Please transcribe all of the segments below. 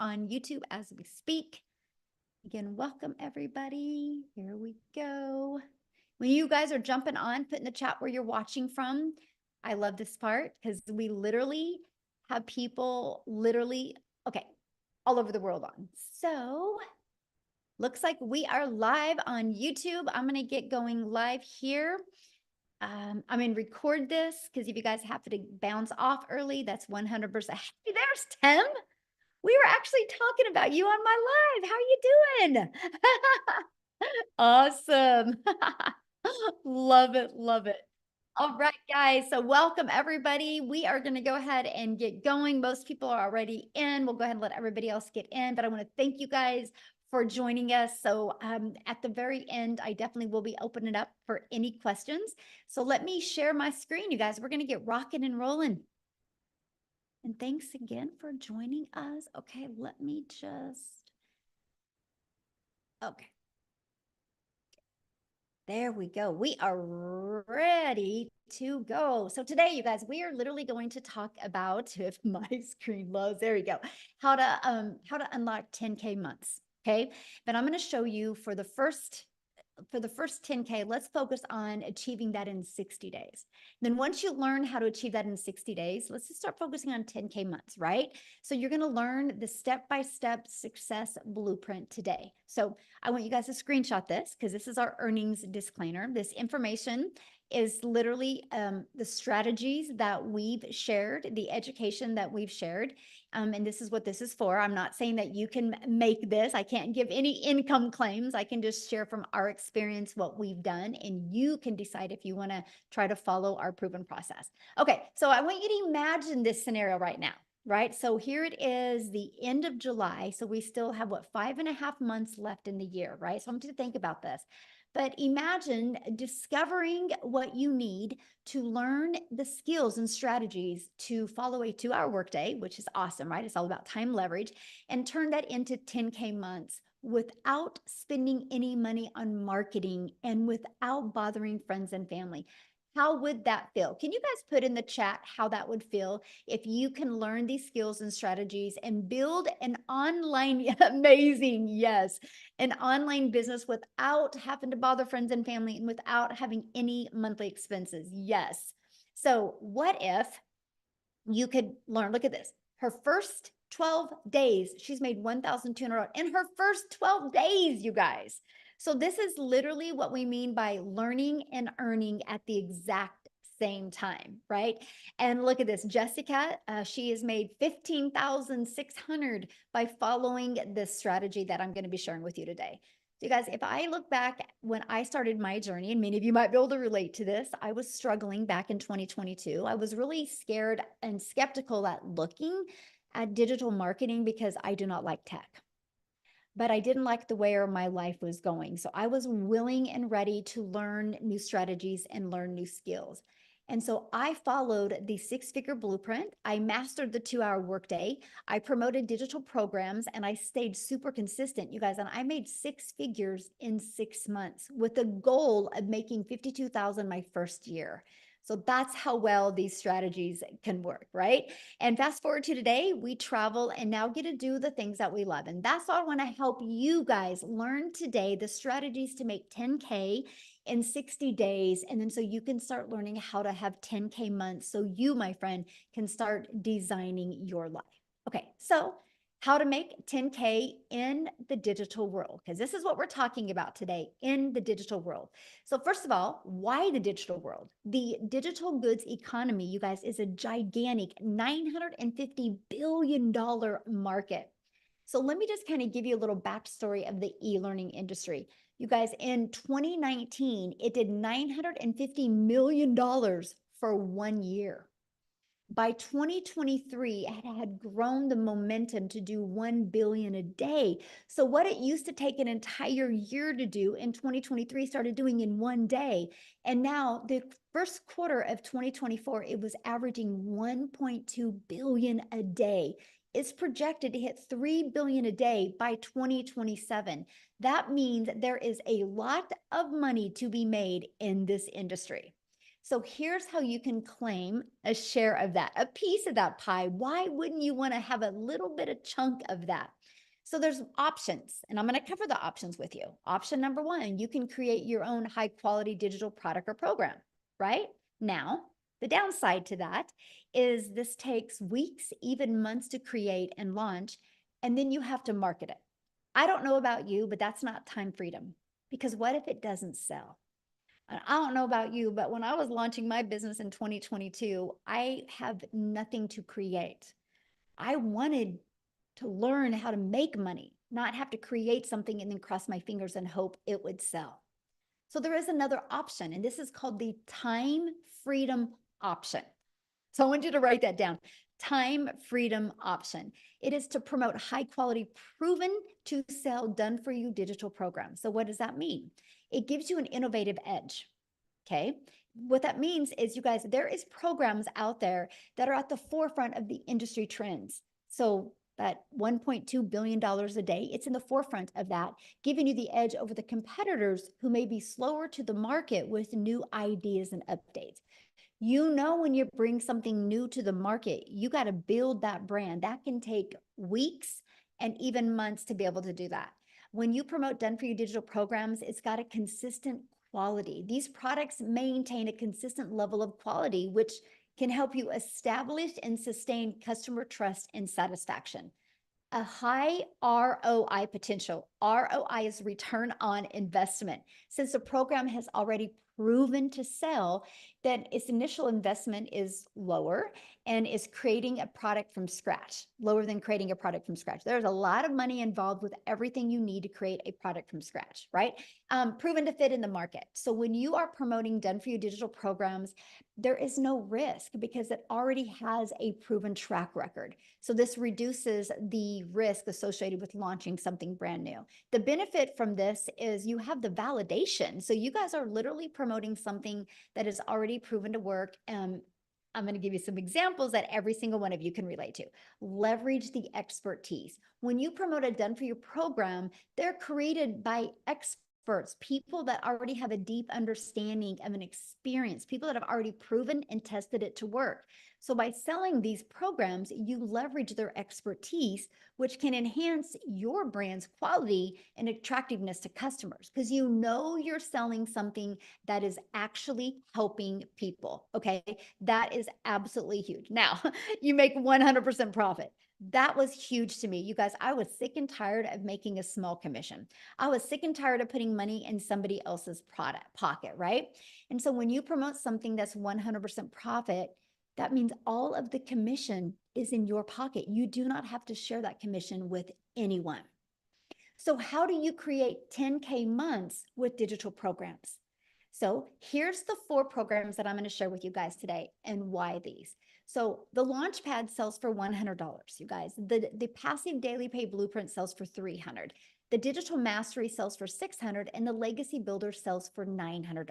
on YouTube as we speak. Again, welcome everybody. Here we go. When you guys are jumping on, put in the chat where you're watching from. I love this part because we literally have people all over the world on. So looks like we are live on YouTube. I'm going to get going live here. I'm going to record this because if you guys have to bounce off early, that's 100%. Hey, there's Tim. We were actually talking about you on my live. How are you doing? Awesome. Love it. Love it. All right, guys. So welcome everybody. We are going to go ahead and get going. Most people are already in. We'll go ahead and let everybody else get in, but I want to thank you guys for joining us. So at the very end, I definitely will be opening it up for any questions. So let me share my screen, you guys. We're going to get rocking and rolling. And thanks again for joining us. Okay, let me just, okay. There we go. We are ready to go. So today, you guys, we are literally going to talk about, if my screen loads, there you go, how to unlock 10K months. Okay, but I'm going to show you for the first 10K, let's focus on achieving that in 60 days. Then once you learn how to achieve that in 60 days, let's just start focusing on 10K months, right? So you're going to learn the step-by-step success blueprint today. So I want you guys to screenshot this because this is our earnings disclaimer. This information is literally the strategies that we've shared, the education that we've shared. And this is what this is for. I'm not saying that you can make this. I can't give any income claims. I can just share from our experience what we've done, and you can decide if you want to try to follow our proven process. Okay, so I want you to imagine this scenario right now, right? So here it is, the end of July. So we still have, 5.5 months left in the year, right? So I'm to think about this. But imagine discovering what you need to learn the skills and strategies to follow a 2-hour workday, which is awesome, right? It's all about time leverage, and turn that into 10K months without spending any money on marketing and without bothering friends and family. How would that feel? Can you guys put in the chat how that would feel if you can learn these skills and strategies and build an online, amazing, yes, an online business without having to bother friends and family and without having any monthly expenses? Yes. So what if you could learn, look at this, her first 12 days, she's made $1,200 in her first 12 days, you guys. So this is literally what we mean by learning and earning at the exact same time, right? And look at this, Jessica, she has made 15,600 by following this strategy that I'm going to be sharing with you today. So you guys, if I look back when I started my journey, and many of you might be able to relate to this, I was struggling back in 2022. I was really scared and skeptical at looking at digital marketing because I do not like tech. But I didn't like the way my life was going. So I was willing and ready to learn new strategies and learn new skills. And so I followed the 6-figure blueprint. I mastered the 2-hour workday. I promoted digital programs and I stayed super consistent, you guys. And I made 6 figures in 6 months with the goal of making 52,000 my first year. So that's how well these strategies can work, right? And fast forward to today, we travel and now get to do the things that we love. And that's all I want to help you guys learn today, the strategies to make 10K in 60 days. And then so you can start learning how to have 10K months. So you, my friend, can start designing your life. Okay, so how to make 10K in the digital world, because this is what we're talking about today, in the digital world. So first of all, why the digital world? The digital goods economy, you guys, is a gigantic $950 billion market. So let me just kind of give you a little backstory of the e-learning industry. You guys, in 2019, it did $950 million for 1 year. By 2023, it had grown the momentum to do 1 billion a day. So what it used to take an entire year to do in 2023 started doing in 1 day. And now the first quarter of 2024, it was averaging 1.2 billion a day. It's projected to hit 3 billion a day by 2027. That means there is a lot of money to be made in this industry. So here's how you can claim a share of that, a piece of that pie. Why wouldn't you want to have a little bit of chunk of that? So there's options, and I'm going to cover the options with you. Option number one, you can create your own high quality digital product or program, right? Now, the downside to that is this takes weeks, even months to create and launch, and then you have to market it. I don't know about you, but that's not time freedom, because what if it doesn't sell? And I don't know about you, but when I was launching my business in 2022, I have nothing to create. I wanted to learn how to make money, not have to create something and then cross my fingers and hope it would sell. So there is another option, and this is called the time freedom option. So I want you to write that down. Time freedom option. It is to promote high quality, proven to sell, done for you digital programs. So what does that mean? It gives you an innovative edge. Okay. What that means is, you guys, there is programs out there that are at the forefront of the industry trends. So that $1.2 billion a day, it's in the forefront of that, giving you the edge over the competitors who may be slower to the market with new ideas and updates. You know, when you bring something new to the market, you got to build that brand. That can take weeks and even months to be able to do that. When you promote done for you digital programs, it's got a consistent quality. These products maintain a consistent level of quality, which can help you establish and sustain customer trust and satisfaction. A high ROI potential. ROI is return on investment. Since the program has already proven to sell, then its initial investment is lower and is creating a product from scratch, lower than creating a product from scratch. There's a lot of money involved with everything you need to create a product from scratch, right? Proven to fit in the market. So when you are promoting done for you digital programs, there is no risk because it already has a proven track record. So this reduces the risk associated with launching something brand new. The benefit from this is you have the validation. So you guys are literally promoting something that is already proven to work. I'm going to give you some examples that every single one of you can relate to. Leverage the expertise. When you promote a done for you program, they're created by experts, people that already have a deep understanding of an experience, people that have already proven and tested it to work. So by selling these programs, you leverage their expertise, which can enhance your brand's quality and attractiveness to customers, because you know you're selling something that is actually helping people. Okay. That is absolutely huge. Now, you make 100% profit. That was huge to me. You guys, I was sick and tired of making a small commission. I was sick and tired of putting money in somebody else's product pocket, right? And so when you promote something that's 100% profit, that means all of the commission is in your pocket. You do not have to share that commission with anyone. So how do you create 10K months with digital programs? So here's the 4 programs that I'm going to share with you guys today and why these. So the Launchpad sells for $100, you guys. The Passive Daily Pay Blueprint sells for $300. The Digital Mastery sells for $600, and the Legacy Builder sells for $900.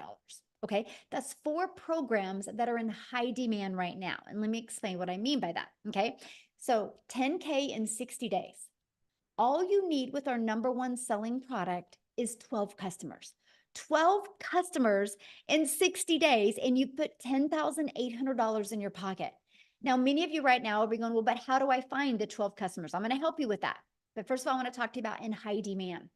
Okay, that's 4 programs that are in high demand right now. And let me explain what I mean by that. Okay, so 10K in 60 days. All you need with our #1 selling product is 12 customers. 12 customers in 60 days, and you put $10,800 in your pocket. Now, many of you right now are going, well, but how do I find the 12 customers? I'm going to help you with that. But first of all, I want to talk to you about in high demand.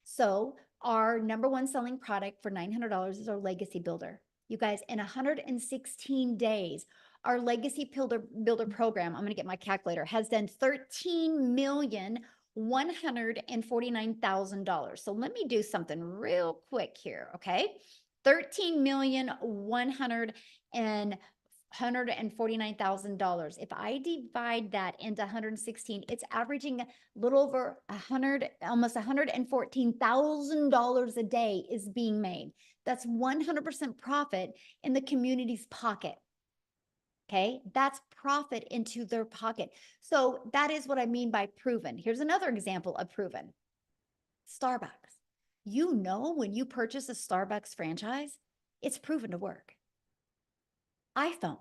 So our #1 selling product for $900 is our Legacy Builder. You guys, in 116 days, our Legacy Builder program, I'm going to get my calculator, has done $13,149,000. So let me do something real quick here, okay? 13,149,000. If I divide that into 116, it's averaging a little over 100, almost $114,000 a day is being made. That's 100% profit in the community's pocket. Okay, that's profit into their pocket. So that is what I mean by proven. Here's another example of proven. Starbucks. You know, when you purchase a Starbucks franchise, it's proven to work. iPhone.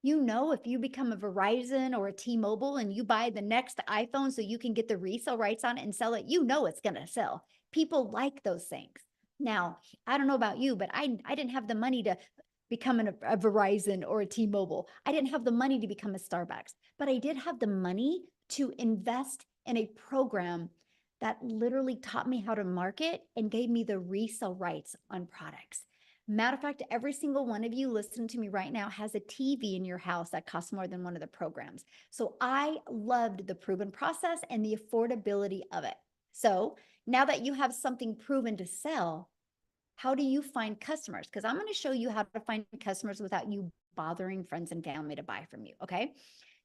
You know, if you become a Verizon or a T-Mobile and you buy the next iPhone so you can get the resale rights on it and sell it, you know it's going to sell. People like those things. Now, I don't know about you, but I didn't have the money to become a Verizon or a T-Mobile. I didn't have the money to become a Starbucks, but I did have the money to invest in a program that literally taught me how to market and gave me the resale rights on products. Matter of fact, every single one of you listening to me right now has a TV in your house that costs more than one of the programs. So I loved the proven process and the affordability of it. So now that you have something proven to sell, how do you find customers? Because I'm going to show you how to find customers without you bothering friends and family to buy from you. Okay.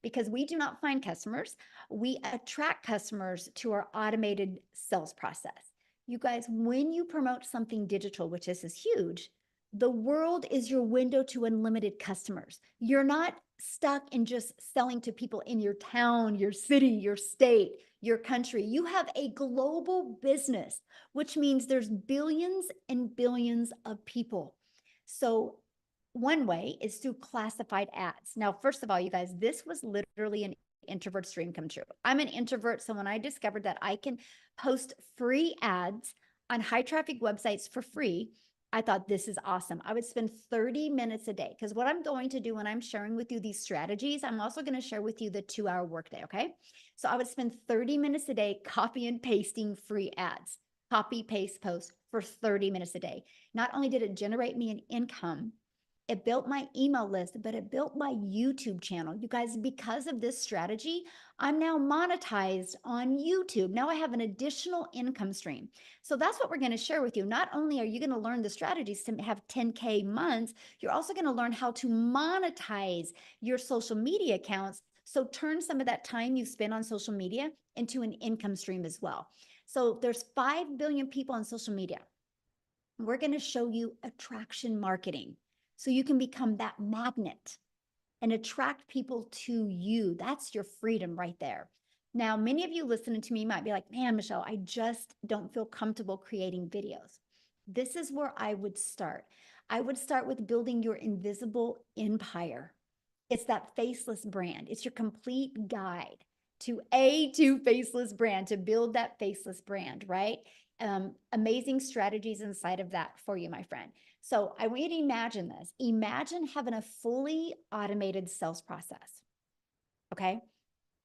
Because we do not find customers, we attract customers to our automated sales process. You guys, when you promote something digital, which is huge, the world is your window to unlimited customers. You're not stuck in just selling to people in your town, your city, your state, your country. You have a global business, which means there's billions and billions of people. So one way is through classified ads. Now, first of all, you guys, this was literally an introvert's dream come true. I'm an introvert. So when I discovered that I can post free ads on high traffic websites for free, I thought this is awesome. I would spend 30 minutes a day because what I'm going to do when I'm sharing with you these strategies, I'm also going to share with you the 2-hour workday. Okay. So I would spend 30 minutes a day copy and pasting free ads, copy, paste, post for 30 minutes a day. Not only did it generate me an income, it built my email list, but it built my YouTube channel. You guys, because of this strategy, I'm now monetized on YouTube. Now I have an additional income stream. So that's what we're going to share with you. Not only are you going to learn the strategies to have 10K months, you're also going to learn how to monetize your social media accounts. So turn some of that time you spend on social media into an income stream as well. So there's 5 billion people on social media. We're going to show you attraction marketing so you can become that magnet and attract people to you. That's your freedom right there. Now, many of you listening to me might be like, man, Michelle, I just don't feel comfortable creating videos. This is where I would start. I would start with building your invisible empire. It's that faceless brand. It's your complete guide to faceless brand, to build that faceless brand, right? Amazing strategies inside of that for you, my friend. So I want you to imagine this. Imagine having a fully automated sales process. Okay.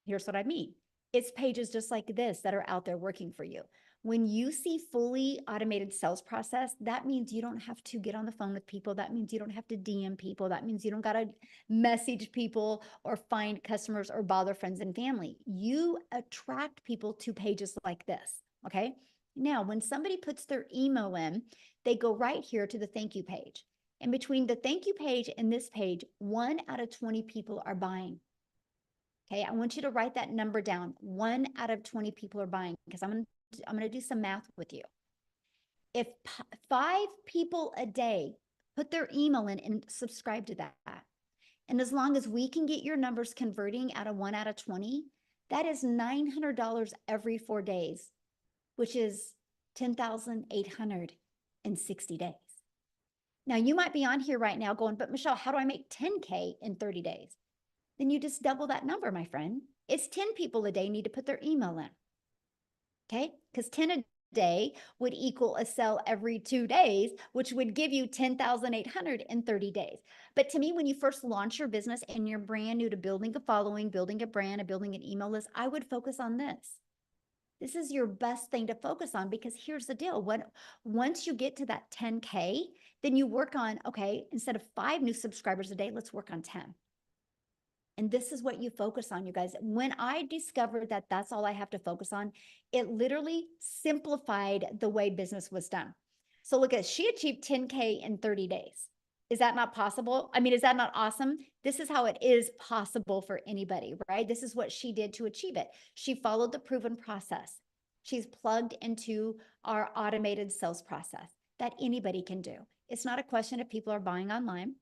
Here's what I mean. It's pages just like this that are out there working for you. When you see fully automated sales process, that means you don't have to get on the phone with people. That means you don't have to DM people. That means you don't got to message people or find customers or bother friends and family. You attract people to pages like this. Okay. Now, when somebody puts their email in, they go right here to the thank you page. And between the thank you page and this page, 1 out of 20 people are buying. Okay, I want you to write that number down. 1 out of 20 people are buying because I'm going to do some math with you. If 5 people a day put their email in and subscribe to that, and as long as we can get your numbers converting out of 1 out of 20, that is $900 every 4 days, which is 10,860 days. Now, you might be on here right now going, but Michelle, how do I make 10K in 30 days? Then you just double that number, my friend. It's 10 people a day need to put their email in. Okay, because 10 a day would equal a sale every 2 days, which would give you 10,800 in 30 days. But to me, when you first launch your business and you're brand new to building a following, building a brand, and building an email list, I would focus on this. This is your best thing to focus on because here's the deal. Once you get to that 10K, then you work on, okay, instead of 5 new subscribers a day, let's work on 10. And this is what you focus on, you guys. When I discovered that that's all I have to focus on, it literally simplified the way business was done. So look at, she achieved 10K in 30 days. Is that not possible? I mean, is that not awesome? This is how it is possible for anybody, right? This is what she did to achieve it. She followed the proven process. She's plugged into our automated sales process that anybody can do. It's not a question if people are buying online.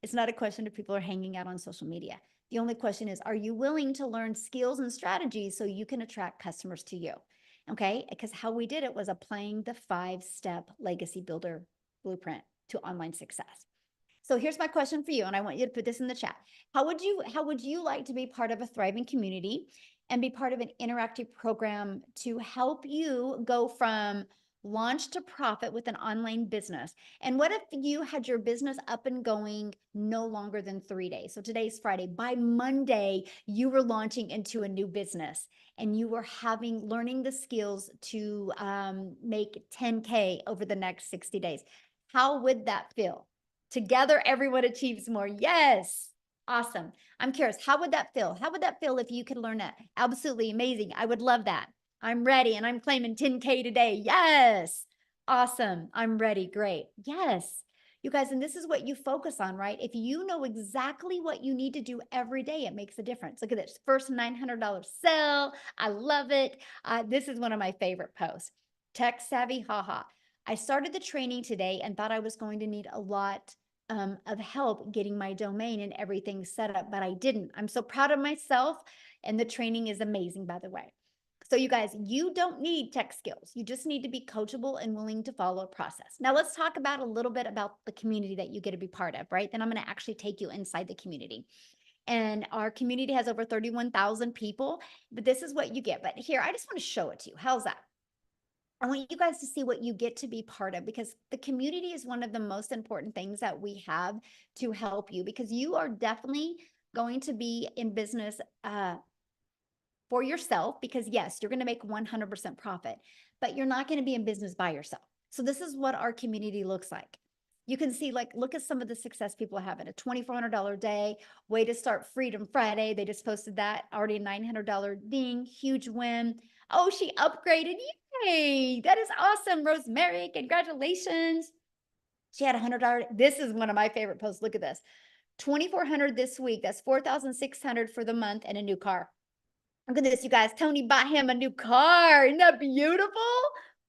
It's not a question if people are hanging out on social media. The only question is, are you willing to learn skills and strategies so you can attract customers to you? Okay, because how we did it was applying the 5-step legacy builder blueprint to online success. So here's my question for you, and I want you to put this in the chat. How would you like to be part of a thriving community and be part of an interactive program to help you go from launch to profit with an online business. And what if you had your business up and going no longer than 3 days? So today's Friday. By Monday, you were launching into a new business and you were learning the skills to make 10K over the next 60 days. How would that feel? Together, everyone achieves more. Yes. Awesome. I'm curious, how would that feel? How would that feel if you could learn that? Absolutely amazing. I would love that. I'm ready and I'm claiming 10K today. Yes. Awesome. I'm ready. Great. Yes. You guys, and this is what you focus on, right? If you know exactly what you need to do every day, it makes a difference. Look at this first $900 sale. I love it. This is one of my favorite posts. Tech savvy, haha. I started the training today and thought I was going to need a lot of help getting my domain and everything set up, but I didn't. I'm so proud of myself, and the training is amazing, by the way. So you guys, you don't need tech skills. You just need to be coachable and willing to follow a process. Now let's talk about a little bit about the community that you get to be part of, right? Then I'm going to actually take you inside the community. And our community has over 31,000 people, but this is what you get. But here, I just want to show it to you. How's that? I want you guys to see what you get to be part of, because the community is one of the most important things that we have to help you, because you are definitely going to be in business for yourself, because yes, you're going to make 100% profit, but you're not going to be in business by yourself. So this is what our community looks like. You can see, like, look at some of the success people have at a $2,400 day, way to start Freedom Friday. They just posted that, already a $900 ding, huge win. Oh, she upgraded. Yay. That is awesome. Rosemary, congratulations. She had $100. This is one of my favorite posts. Look at this. 2,400 this week. That's 4,600 for the month, and a new car. Look at this, you guys. Tony bought him a new car. Isn't that beautiful?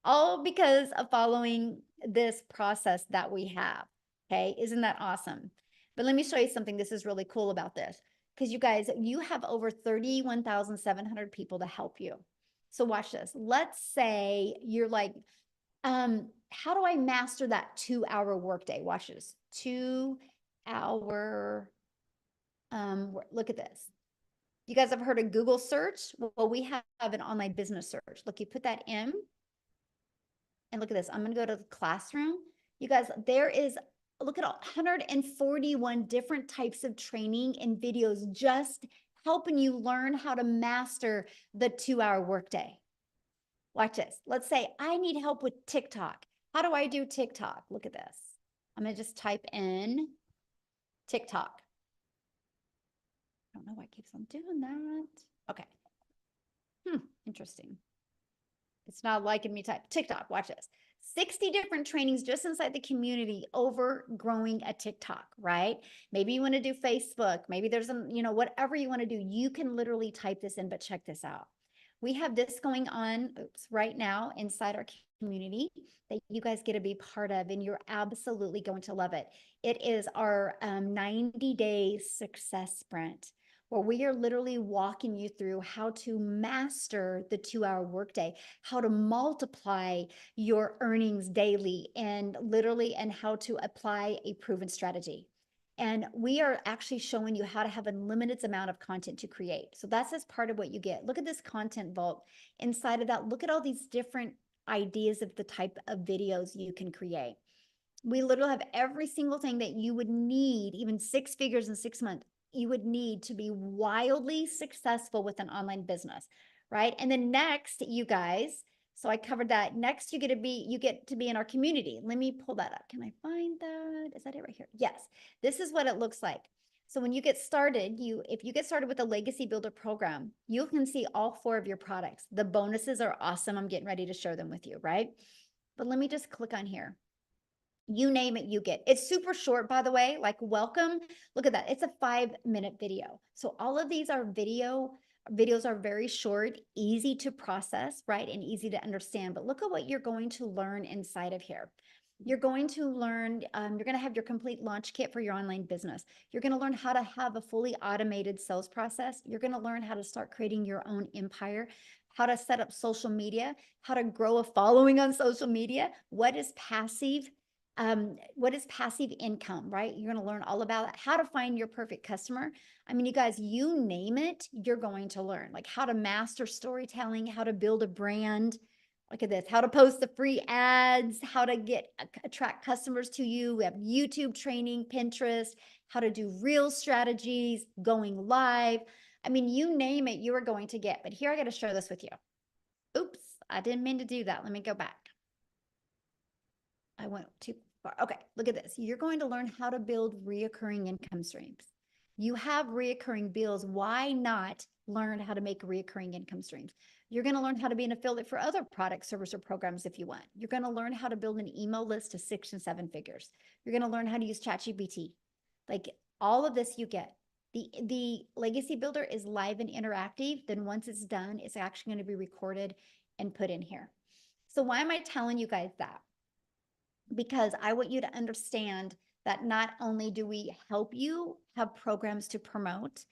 All because of following this process that we have. Okay. Isn't that awesome? But let me show you something. This is really cool about this, because you guys, you have over 31,700 people to help you. So watch this. Let's say you're like, how do I master that 2-hour workday? Watch this. 2-hour, look at this. You guys have heard of Google search? Well, we have an online business search. Look, you put that in, and look at this. I'm going to go to the classroom. You guys, there is, look at all 141 different types of training and videos just helping you learn how to master the 2-hour workday. Watch this. Let's say I need help with TikTok. How do I do TikTok? Look at this. I'm going to just type in TikTok. I don't know why it keeps on doing that. Okay. Interesting. It's not liking me type TikTok. Watch this. 60 different trainings just inside the community over growing a TikTok, right? Maybe you want to do Facebook. Maybe there's some, whatever you want to do, you can literally type this in, but check this out. We have this going on right now inside our community that you guys get to be part of, and you're absolutely going to love it. It is our 90-day success sprint, where we are literally walking you through how to master the 2-hour workday, how to multiply your earnings daily, and how to apply a proven strategy. And we are actually showing you how to have a limited amount of content to create. So that's as part of what you get. Look at this content vault. Inside of that, look at all these different ideas of the type of videos you can create. We literally have every single thing that you would need, even 6 figures in 6 months, you would need to be wildly successful with an online business, right? And then next, you guys, so I covered that. Next, you get to be in our community. Let me pull that up. Can I find that? Is that it right here? Yes. This is what it looks like. So when you get started, if you get started with the Legacy Builder program, you can see all 4 of your products. The bonuses are awesome. I'm getting ready to share them with you, right? But let me just click on here. You name it, you get. It's super short, by the way, like welcome. Look at that. It's a 5-minute video. So all of these are videos are very short, easy to process, right? And easy to understand. But look at what you're going to learn inside of here. You're going to learn, you're going to have your complete launch kit for your online business. You're going to learn how to have a fully automated sales process. You're going to learn how to start creating your own empire, how to set up social media, how to grow a following on social media. What is passive income, right? You're going to learn all about it, how to find your perfect customer. I mean, you guys, you name it, you're going to learn, like how to master storytelling, how to build a brand. Look at this, how to post the free ads, how to attract customers to you. We have YouTube training, Pinterest, how to do real strategies, going live. I mean, you name it, you are going to get. But here I got to share this with you. Oops, I didn't mean to do that. Let me go back. I went too far. Okay, look at this. You're going to learn how to build reoccurring income streams. You have reoccurring bills. Why not learn how to make reoccurring income streams? You're going to learn how to be an affiliate for other products, service, or programs if you want. You're going to learn how to build an email list to 6 and 7 figures. You're going to learn how to use ChatGPT. Like all of this you get. The Legacy Builder is live and interactive. Then once it's done, it's actually going to be recorded and put in here. So why am I telling you guys that? Because I want you to understand that not only do we help you have programs to promote,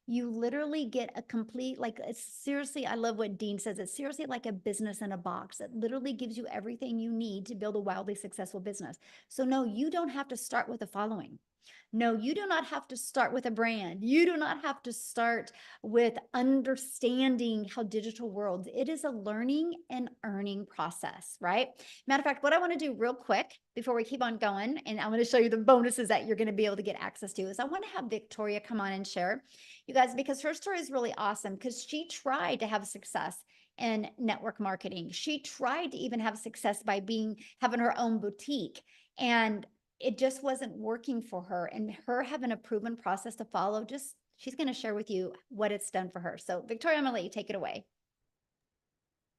you literally get a complete, like, seriously, I love what Dean says. It's seriously like a business in a box. It literally gives you everything you need to build a wildly successful business. So no, you don't have to start with the following. No, you do not have to start with a brand. You do not have to start with understanding how digital worlds. It is a learning and earning process, right? Matter of fact, what I want to do real quick before we keep on going, and I'm going to show you the bonuses that you're going to be able to get access to, is I want to have Victoria come on and share, you guys, because her story is really awesome because she tried to have success in network marketing. She tried to even have success by having her own boutique, and it just wasn't working for her. And her having a proven process to follow, she's going to share with you what it's done for her. So Victoria, I'm going to let you take it away.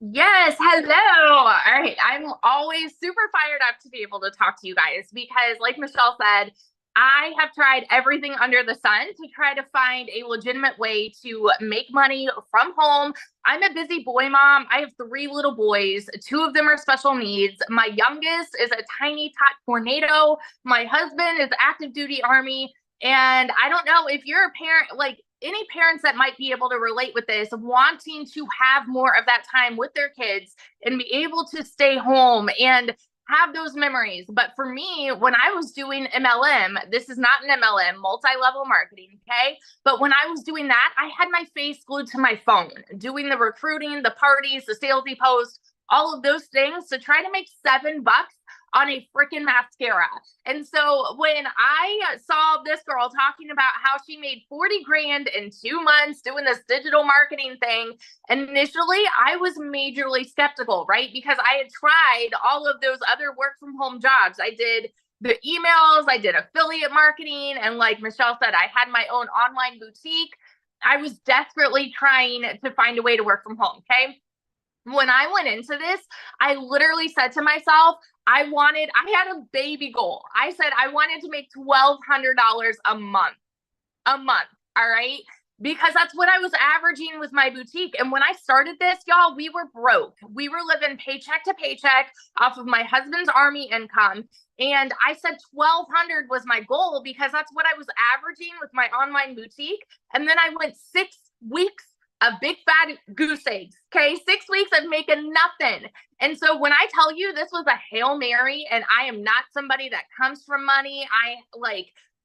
Yes, hello. All right. I'm always super fired up to be able to talk to you guys because, like Michelle said, I have tried everything under the sun to try to find a legitimate way to make money from home. I'm a busy boy mom. I have 3 little boys. 2 of them are special needs. My youngest is a tiny tot tornado. My husband is active duty Army. And I don't know if you're a parent, like any parents that might be able to relate with this, wanting to have more of that time with their kids and be able to stay home and have those memories. But for me, when I was doing MLM, this is not an MLM, multi-level marketing, okay? But when I was doing that, I had my face glued to my phone, doing the recruiting, the parties, the salesy posts, all of those things to try to make $7 on a freaking mascara. And so when I saw this girl talking about how she made 40 grand in 2 months doing this digital marketing thing, initially I was majorly skeptical, right? Because I had tried all of those other work from home jobs. I did the emails, I did affiliate marketing, and like Michelle said, I had my own online boutique. I was desperately trying to find a way to work from home, okay? When I went into this, I literally said to myself, I had a baby goal. I said I wanted to make $1,200 a month. All right? Because that's what I was averaging with my boutique. And when I started this, y'all, we were broke. We were living paycheck to paycheck off of my husband's Army income. And I said 1,200 was my goal because that's what I was averaging with my online boutique. And then I went 6 weeks of big fat goose eggs. Okay. 6 weeks of making nothing. And so when I tell you this was a Hail Mary, and I am not somebody that comes from money,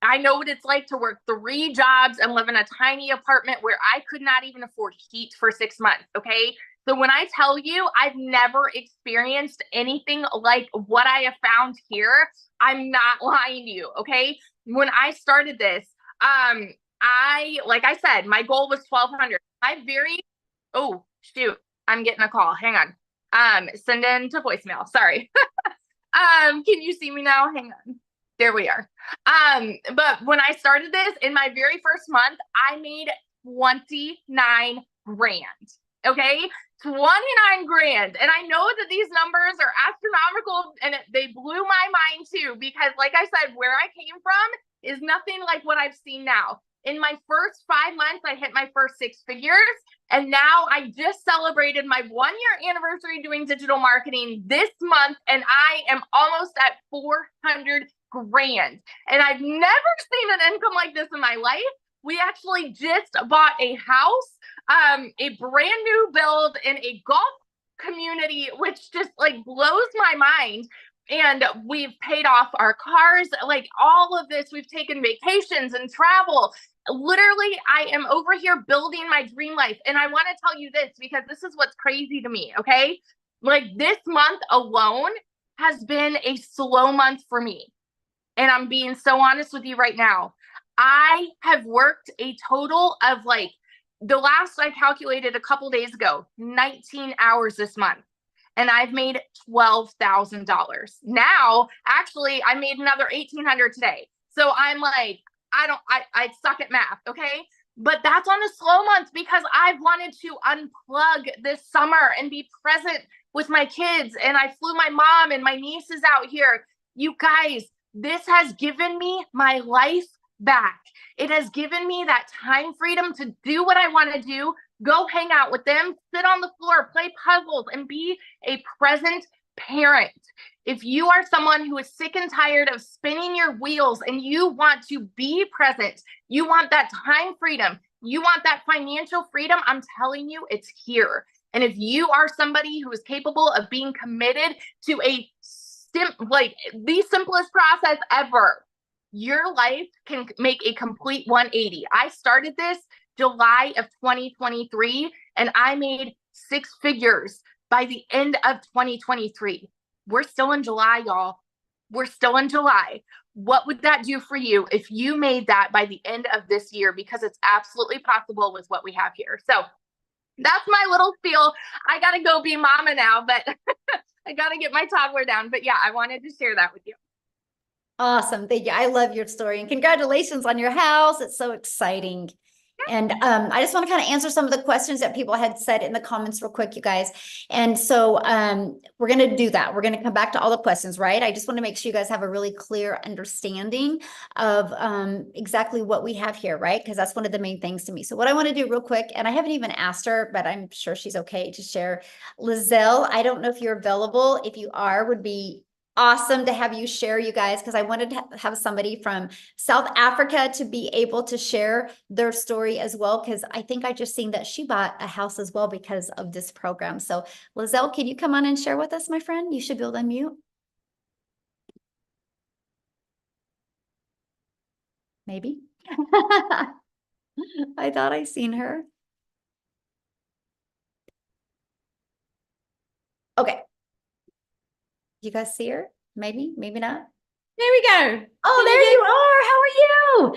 I know what it's like to work 3 jobs and live in a tiny apartment where I could not even afford heat for 6 months. Okay. So when I tell you I've never experienced anything like what I have found here, I'm not lying to you. Okay. When I started this, like I said, my goal was 1,200. Oh, shoot, I'm getting a call. Hang on. Send in to voicemail. Sorry. Can you see me now? Hang on. There we are. But when I started this in my very first month, I made 29 grand. Okay. 29 grand. And I know that these numbers are astronomical, and they blew my mind too, because like I said, where I came from is nothing like what I've seen now. In my first 5 months, I hit my first 6 figures. And now I just celebrated my 1-year anniversary doing digital marketing this month. And I am almost at 400 grand. And I've never seen an income like this in my life. We actually just bought a house, a brand new build in a golf community, which just like blows my mind. And we've paid off our cars, like all of this. We've taken vacations and travel. Literally, I am over here building my dream life. And I want to tell you this because this is what's crazy to me. Okay. Like this month alone has been a slow month for me. And I'm being so honest with you right now. I have worked a total of like, the last I calculated a couple days ago, 19 hours this month. And I've made $12,000. Now, actually, I made another 1,800 today. So I'm like, I suck at math. Okay. But that's on a slow month because I've wanted to unplug this summer and be present with my kids. And I flew my mom and my nieces out here. You guys, this has given me my life back. It has given me that time freedom to do what I want to do, go hang out with them, sit on the floor, play puzzles, and be a present parent. If you are someone who is sick and tired of spinning your wheels and you want to be present, you want that time freedom, you want that financial freedom, I'm telling you, it's here. And if you are somebody who is capable of being committed to like the simplest process ever, your life can make a complete 180. I started this July of 2023 and I made 6 figures by the end of 2023. We're still in July, y'all. We're still in July. What would that do for you if you made that by the end of this year? Because it's absolutely possible with what we have here. So that's my little spiel. I got to go be mama now, but I got to get my toddler down. But yeah, I wanted to share that with you. Awesome. Thank you. I love your story and congratulations on your house. It's so exciting. And I just want to kind of answer some of the questions that people had said in the comments real quick, you guys. And so we're going to do that. We're going to come back to all the questions, right? I just want to make sure you guys have a really clear understanding of exactly what we have here, right? Because that's one of the main things to me. So what I want to do real quick, and I haven't even asked her, but I'm sure she's okay to share. Lizelle, I don't know if you're available. If you are, would be awesome to have you share, you guys, because I wanted to have somebody from South Africa to be able to share their story as well, because I think I just seen that she bought a house as well because of this program. So Lizelle, can you come on and share with us, my friend? You should be able to unmute. Maybe. I thought I seen her. Okay. You guys see her? Maybe, maybe not. There we go. Oh, there you are. How are you?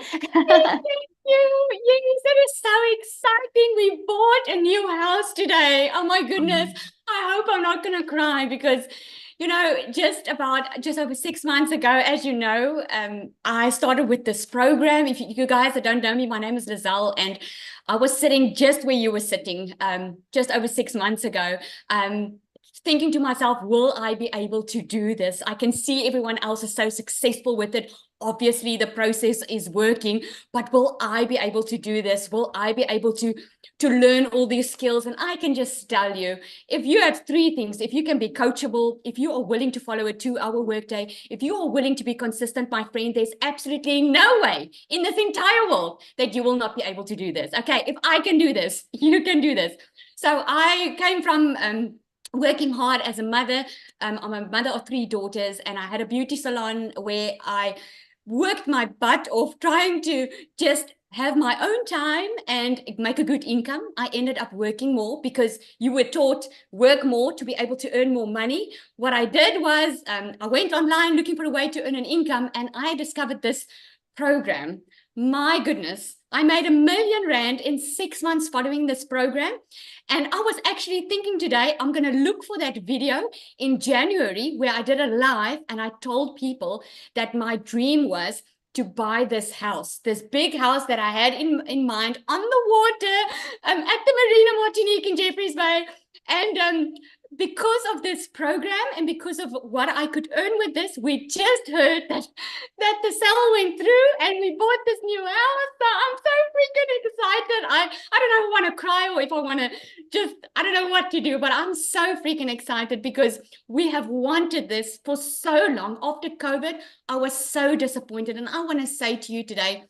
Thank you. Yes, it is so exciting. We bought a new house today. Oh my goodness. I hope I'm not going to cry because, you know, just over 6 months ago, as you know, I started with this program. If you guys that don't know me, my name is Lizelle, and I was sitting just where you were sitting just over 6 months ago. Thinking to myself, will I be able to do this? I can see everyone else is so successful with it. Obviously, the process is working, but will I be able to do this? Will I be able to learn all these skills? And I can just tell you, if you have 3 things, if you can be coachable, if you are willing to follow a 2-hour workday, if you are willing to be consistent, my friend, there's absolutely no way in this entire world that you will not be able to do this. Okay, if I can do this, you can do this. So I came from working hard as a mother. I'm a mother of 3 daughters, and I had a beauty salon where I worked my butt off trying to just have my own time and make a good income. I ended up working more because you were taught work more to be able to earn more money. What I did was I went online looking for a way to earn an income, and I discovered this program. My goodness, I made R1 million in 6 months following this program. And I was actually thinking today, I'm going to look for that video in January where I did a live and I told people that my dream was to buy this house, this big house that I had in mind on the water at the Marina Martinique in Jeffreys Bay. And because of this program and because of what I could earn with this, we just heard that the sale went through and we bought this new house. So I'm so freaking excited. I don't know if I want to cry or if I want to just, I don't know what to do, but I'm so freaking excited because we have wanted this for so long. After COVID, I was so disappointed. And I want to say to you today,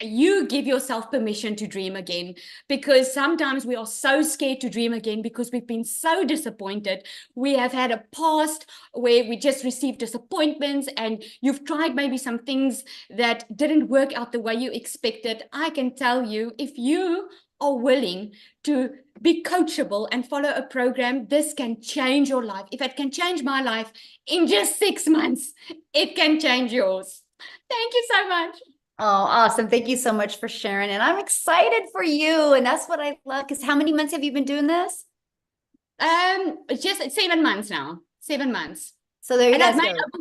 you give yourself permission to dream again, because sometimes we are so scared to dream again because we've been so disappointed. We have had a past where we just received disappointments and you've tried maybe some things that didn't work out the way you expected. I can tell you, if you are willing to be coachable and follow a program, this can change your life. If it can change my life in just 6 months, it can change yours. Thank you so much. Oh, awesome. Thank you so much for sharing. And I'm excited for you. And that's what I love. Because how many months have you been doing this? Just 7 months now. 7 months. So there you And I've guys made go. up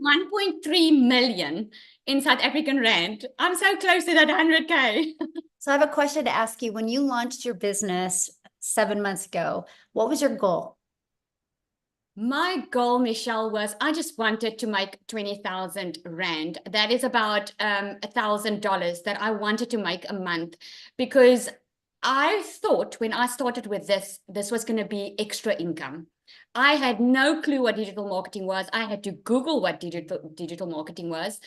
1.3 million in South African rand. I'm so close to that 100K. So I have a question to ask you. When you launched your business 7 months ago, what was your goal? My goal, Michelle, was I just wanted to make 20,000 rand. That is about $1,000 that I wanted to make a month, because I thought when I started with this was going to be extra income. I had no clue what digital marketing was. I had to Google what digital marketing was.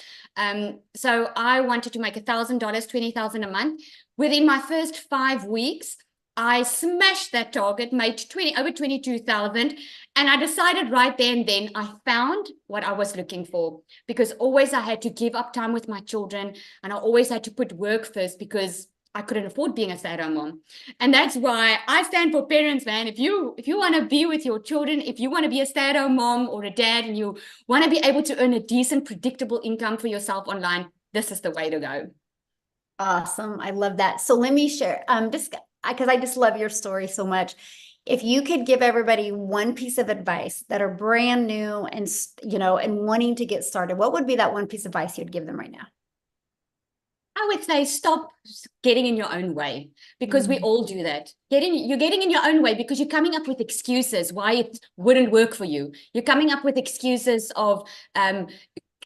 So I wanted to make $1,000, 20,000 a month. Within my first 5 weeks, I smashed that target, made over 22,000. And I decided right there and then I found what I was looking for, because always I had to give up time with my children, and I always had to put work first because I couldn't afford being a stay-at-home mom. And that's why I stand for parents, man. If you want to be with your children, if you want to be a stay-at-home mom or a dad, and you want to be able to earn a decent, predictable income for yourself online, this is the way to go. Awesome. I love that. So let me share, just because I just love your story so much. If you could give everybody one piece of advice that are brand new and, and wanting to get started, what would be that one piece of advice you'd give them right now? I would say stop getting in your own way, because we all do that. You're getting in your own way because you're coming up with excuses why it wouldn't work for you. You're coming up with excuses of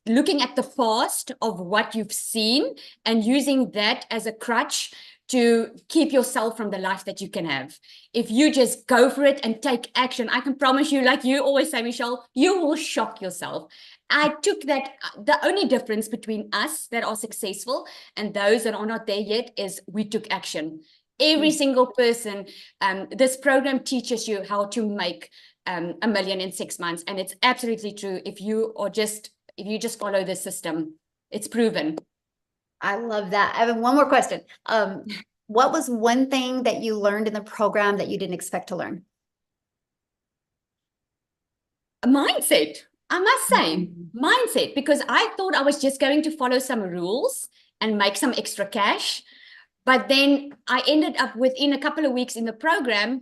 looking at the past of what you've seen and using that as a crutch to keep yourself from the life that you can have. If you just go for it and take action, I can promise you, like you always say, Michelle, you will shock yourself. I took that. The only difference between us that are successful and those that are not there yet is we took action. Every single person, this program teaches you how to make $1 million in 6 months. And it's absolutely true. If you just follow the system, it's proven. I love that. I have one more question. What was one thing that you learned in the program that you didn't expect to learn? A mindset, I must say, mindset, because I thought I was just going to follow some rules and make some extra cash. But then I ended up within a couple of weeks in the program,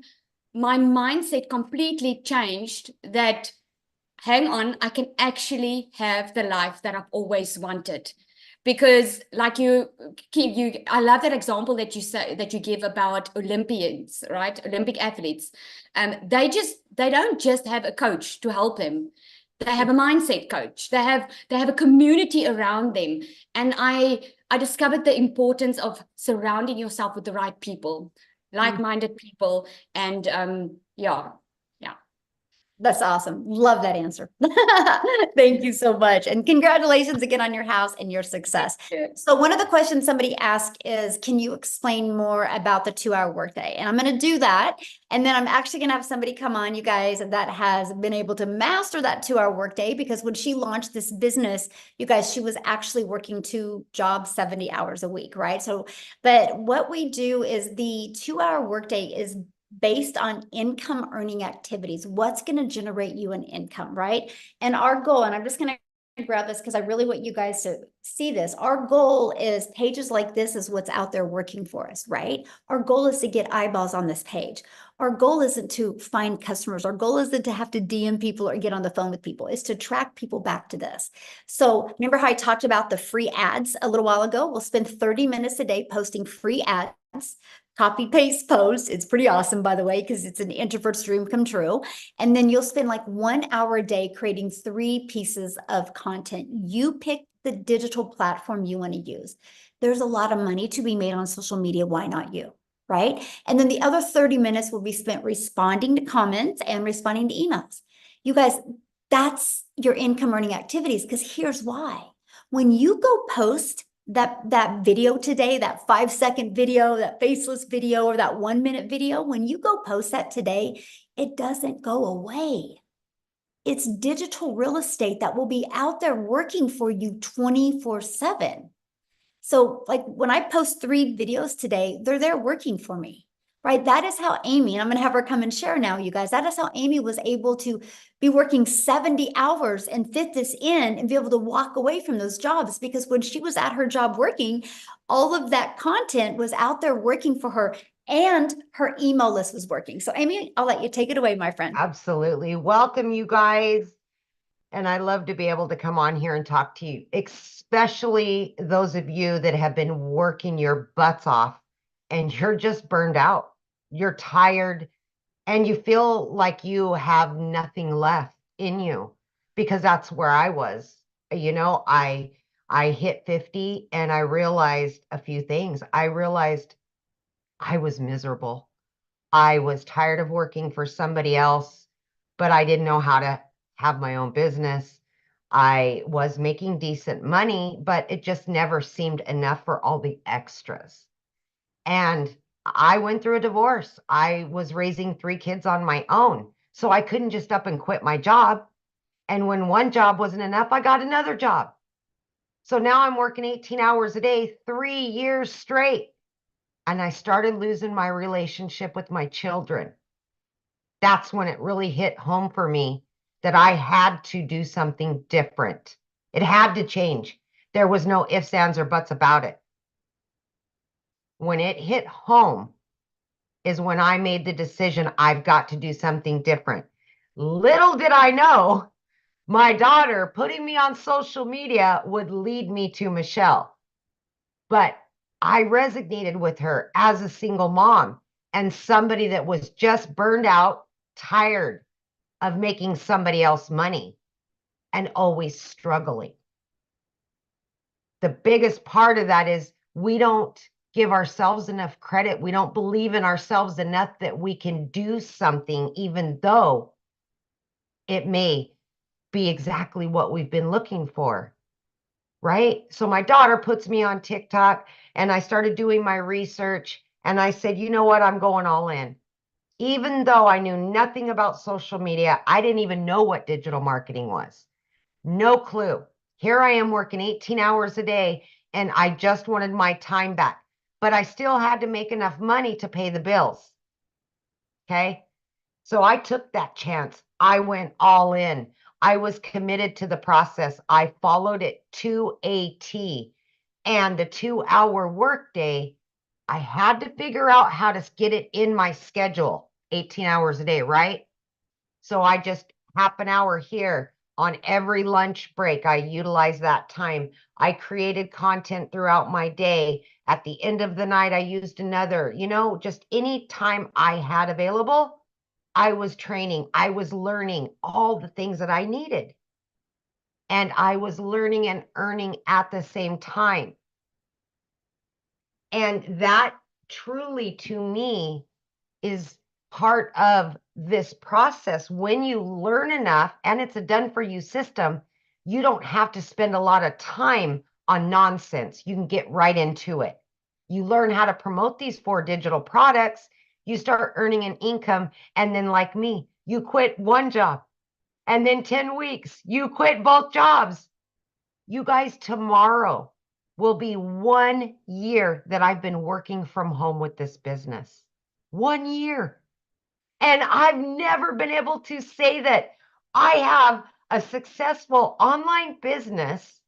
my mindset completely changed that, hang on, I can actually have the life that I've always wanted. Because like I love that example that you give about Olympians, right? Olympic athletes. They don't just have a coach to help them. They have a mindset coach. They have a community around them. And I discovered the importance of surrounding yourself with the right people, like-minded people. And yeah. That's awesome. Love that answer. Thank you so much. And congratulations again on your house and your success. So one of the questions somebody asked is, can you explain more about the 2-hour workday? And I'm going to do that. And then I'm actually going to have somebody come on, you guys, that has been able to master that 2-hour workday, because when she launched this business, you guys, she was actually working 2 jobs, 70 hours a week, right? So, but what we do is the 2-hour workday is based on income earning activities. What's going to generate you an income, right? And our goal, and I'm just going to grab this because I really want you guys to see this. Our goal is pages like this is what's out there working for us, right? Our goal is to get eyeballs on this page. Our goal isn't to find customers. Our goal isn't to have to DM people or get on the phone with people. It's to track people back to this. So remember how I talked about the free ads a little while ago? We'll spend 30 minutes a day posting free ads. Copy paste post. It's pretty awesome, by the way, because it's an introvert's dream come true. And then you'll spend like 1 hour a day creating 3 pieces of content. You pick the digital platform you want to use. There's a lot of money to be made on social media. Why not you? Right? And then the other 30 minutes will be spent responding to comments and responding to emails. You guys, that's your income earning activities, because here's why. When you go post that video today, that 5-second video, that faceless video, or that 1-minute video, when you go post that today, it doesn't go away. It's digital real estate that will be out there working for you 24/7. So like when I post 3 videos today, they're there working for me. right? That is how Amy, and I'm going to have her come and share now, you guys. That is how Amy was able to be working 70 hours and fit this in and be able to walk away from those jobs, because when she was at her job working, all of that content was out there working for her and her email list was working. So Amy, I'll let you take it away, my friend. Absolutely. Welcome, you guys. And I love to be able to come on here and talk to you, especially those of you that have been working your butts off and you're just burned out. You're tired and you feel like you have nothing left in you, because that's where I was. You know, I hit 50 and I realized a few things. I realized I was miserable. I was tired of working for somebody else, but I didn't know how to have my own business. I was making decent money, but it just never seemed enough for all the extras. And I went through a divorce. I was raising 3 kids on my own, so I couldn't just up and quit my job. And when one job wasn't enough, I got another job. So now I'm working 18 hours a day, 3 years straight. And I started losing my relationship with my children. That's when it really hit home for me that I had to do something different. It had to change. There was no ifs, ands, or buts about it. When it hit home is when I made the decision, I've got to do something different. Little did I know, my daughter putting me on social media would lead me to Michelle. But I resonated with her as a single mom and somebody that was just burned out, tired of making somebody else money and always struggling. The biggest part of that is we don't give ourselves enough credit. We don't believe in ourselves enough that we can do something, even though it may be exactly what we've been looking for, right? So my daughter puts me on TikTok and I started doing my research and I said, you know what? I'm going all in. Even though I knew nothing about social media, I didn't even know what digital marketing was. No clue. Here I am working 18 hours a day and I just wanted my time back, but I still had to make enough money to pay the bills. Okay. So I took that chance. I went all in. I was committed to the process. I followed it to a T. And the 2-hour workday, I had to figure out how to get it in my schedule, 18 hours a day, right? So I just half an hour here on every lunch break. I utilize that time. I created content throughout my day. At the end of the night, I used another, just any time I had available, I was training. I was learning all the things that I needed. And I was learning and earning at the same time. And that truly, to me, is part of this process. When you learn enough and it's a done for you system, you don't have to spend a lot of time on nonsense. You can get right into it. You learn how to promote these 4 digital products. You start earning an income. And then like me, you quit one job and then 10 weeks, you quit both jobs. You guys, tomorrow will be 1 year that I've been working from home with this business. 1 year. And I've never been able to say that I have a successful online business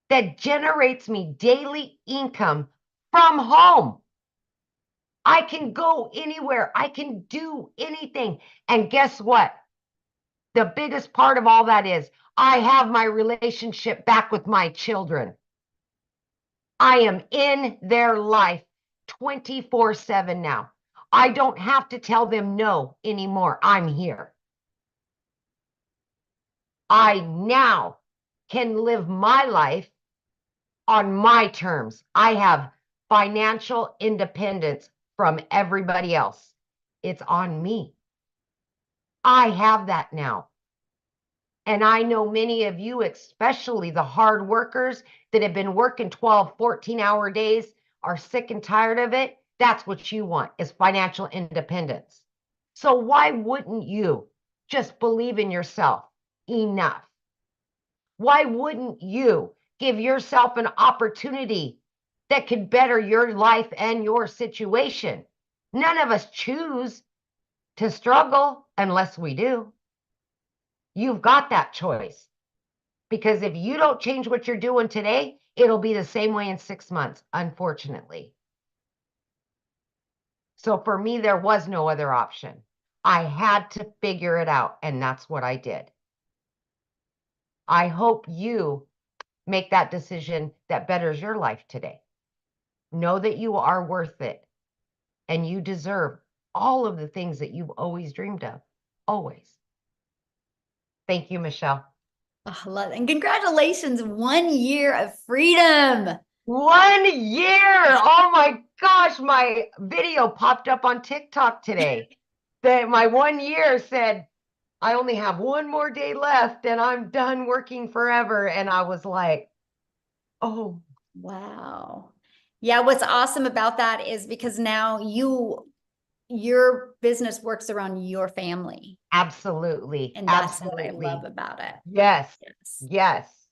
that generates me daily income from home. I can go anywhere. I can do anything. And guess what? The biggest part of all that is I have my relationship back with my children. I am in their life 24/7 now. I don't have to tell them no anymore. I'm here. I now can live my life on my terms. I have financial independence from everybody else. It's on me. I have that now. And I know many of you, especially the hard workers that have been working 12, 14-hour days, are sick and tired of it. That's what you want, is financial independence. So why wouldn't you just believe in yourself enough? Why wouldn't you give yourself an opportunity that could better your life and your situation? None of us choose to struggle unless we do. You've got that choice. Because if you don't change what you're doing today, it'll be the same way in 6 months, unfortunately. So for me, there was no other option. I had to figure it out, and that's what I did. I hope you make that decision that betters your life today. Know that you are worth it, and you deserve all of the things that you've always dreamed of. Always. Thank you, Michelle. Oh, I love it. And congratulations, 1 year of freedom. 1 year. Oh my gosh, my video popped up on TikTok today. That my 1 year said, I only have one more day left and I'm done working forever. And I was like, oh. Wow. Yeah, what's awesome about that is because now your business works around your family. Absolutely. And that's Absolutely. what I love about it. Yes. Yes. Yes.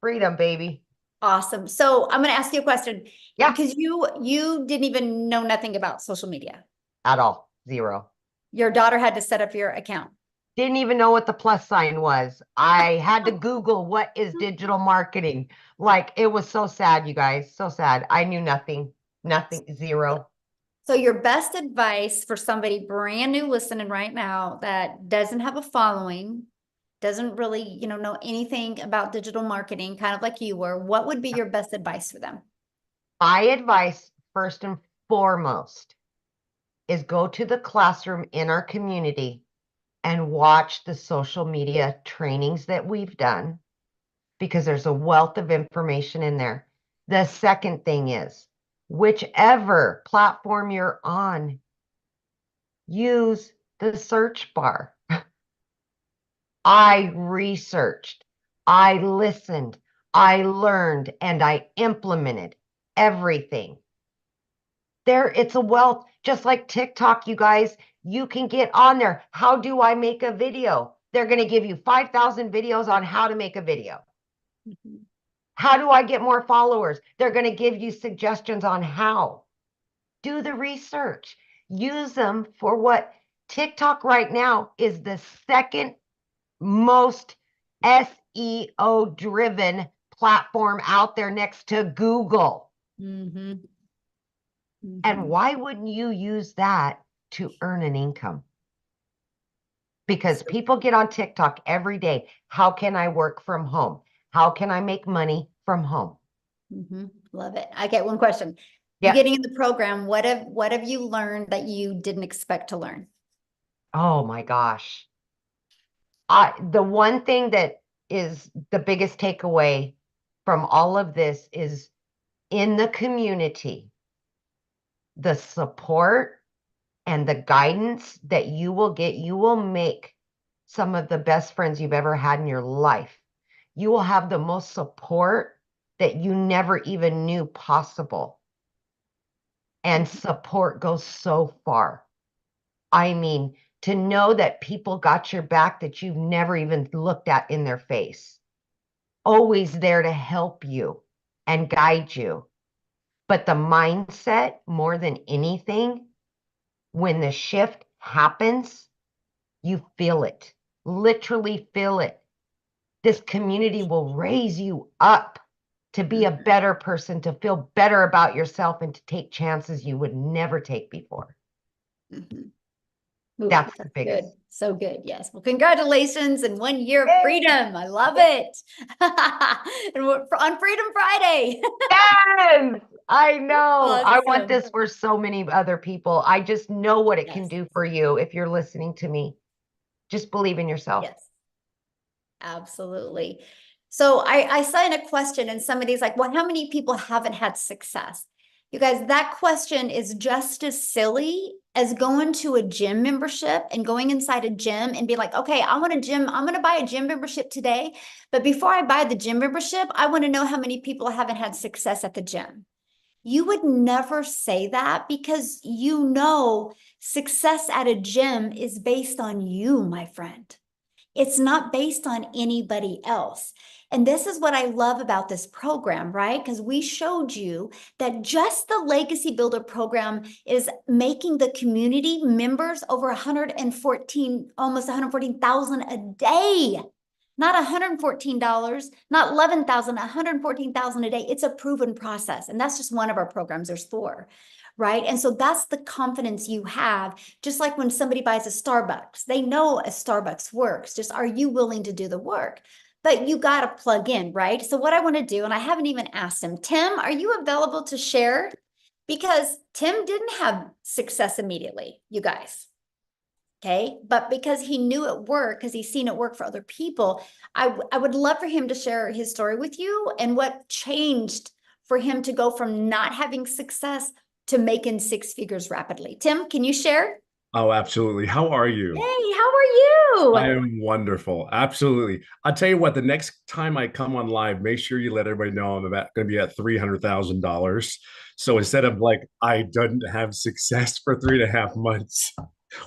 Freedom, baby. Awesome. So I'm going to ask you a question. Yeah. Because you didn't even know nothing about social media. At all. Zero. Your daughter had to set up your account. Didn't even know what the plus sign was. I had to Google what is digital marketing. Like, it was so sad, you guys. So sad. I knew nothing. Nothing. Zero. So your best advice for somebody brand new listening right now that doesn't have a following, doesn't really, know anything about digital marketing, kind of like you were, what would be your best advice for them? My advice, first and foremost, is go to the classroom in our community and watch the social media trainings that we've done, because there's a wealth of information in there. The second thing is, whichever platform you're on, use the search bar. I researched, I listened, I learned, and I implemented everything. It's a wealth, just like TikTok, you guys. You can get on there. How do I make a video? They're going to give you 5,000 videos on how to make a video. Mm-hmm. How do I get more followers? They're going to give you suggestions on how. Do the research. Use them for what TikTok right now is the second most SEO driven platform out there next to Google. Mm-hmm. And Mm-hmm. why wouldn't you use that to earn an income? Because people get on TikTok every day. How can I work from home? How can I make money from home? Mm-hmm. Love it. I get one question. Yeah. Getting in the program, what have you learned that you didn't expect to learn? Oh my gosh. The one thing that is the biggest takeaway from all of this is, in the community, the support and the guidance that you will get, you will make some of the best friends you've ever had in your life. You will have the most support that you never even knew possible. And support goes so far. I mean, to know that people got your back that you've never even looked at in their face. Always there to help you and guide you. But the mindset, more than anything, when the shift happens, you feel it. Literally feel it. This community will raise you up to be a better person, to feel better about yourself, and to take chances you would never take before. Mm-hmm. Ooh, That's the biggest. Good. So good. Yes. Well, congratulations and 1 year of Yay. freedom. I love it. And we're on Freedom Friday. Yes, I know. I want Awesome. this for so many other people. I just know what it can Yes. do for you if you're listening to me. Just believe in yourself. Yes. Absolutely. So I saw in a question and somebody's like, well, how many people haven't had success? You guys, that question is just as silly as going to a gym membership and going inside a gym and be like, okay, I'm going to buy a gym membership today. But before I buy the gym membership, I want to know how many people haven't had success at the gym. You would never say that, because success at a gym is based on you, my friend. It's not based on anybody else. And this is what I love about this program, right? Because we showed you that just the Legacy Builder program is making the community members over 114, almost 114,000 a day. Not $114, not 11,000, 114,000 a day. It's a proven process. And that's just one of our programs. There's 4, right? And so that's the confidence you have. Just like when somebody buys a Starbucks, they know a Starbucks works. Just, are you willing to do the work? But you got to plug in, right? So what I want to do, and I haven't even asked him, Tim, are you available to share? Because Tim didn't have success immediately, you guys. Okay, but because he knew it worked, because he's seen it work for other people, I would love for him to share his story with you and what changed for him to go from not having success to making 6 figures rapidly. Tim, can you share? Oh, absolutely. How are you? Hey, how are I you? am wonderful. Absolutely. I'll tell you what, the next time I come on live, make sure you let everybody know I'm going to be at $300,000. So instead of like, I didn't have success for 3.5 months,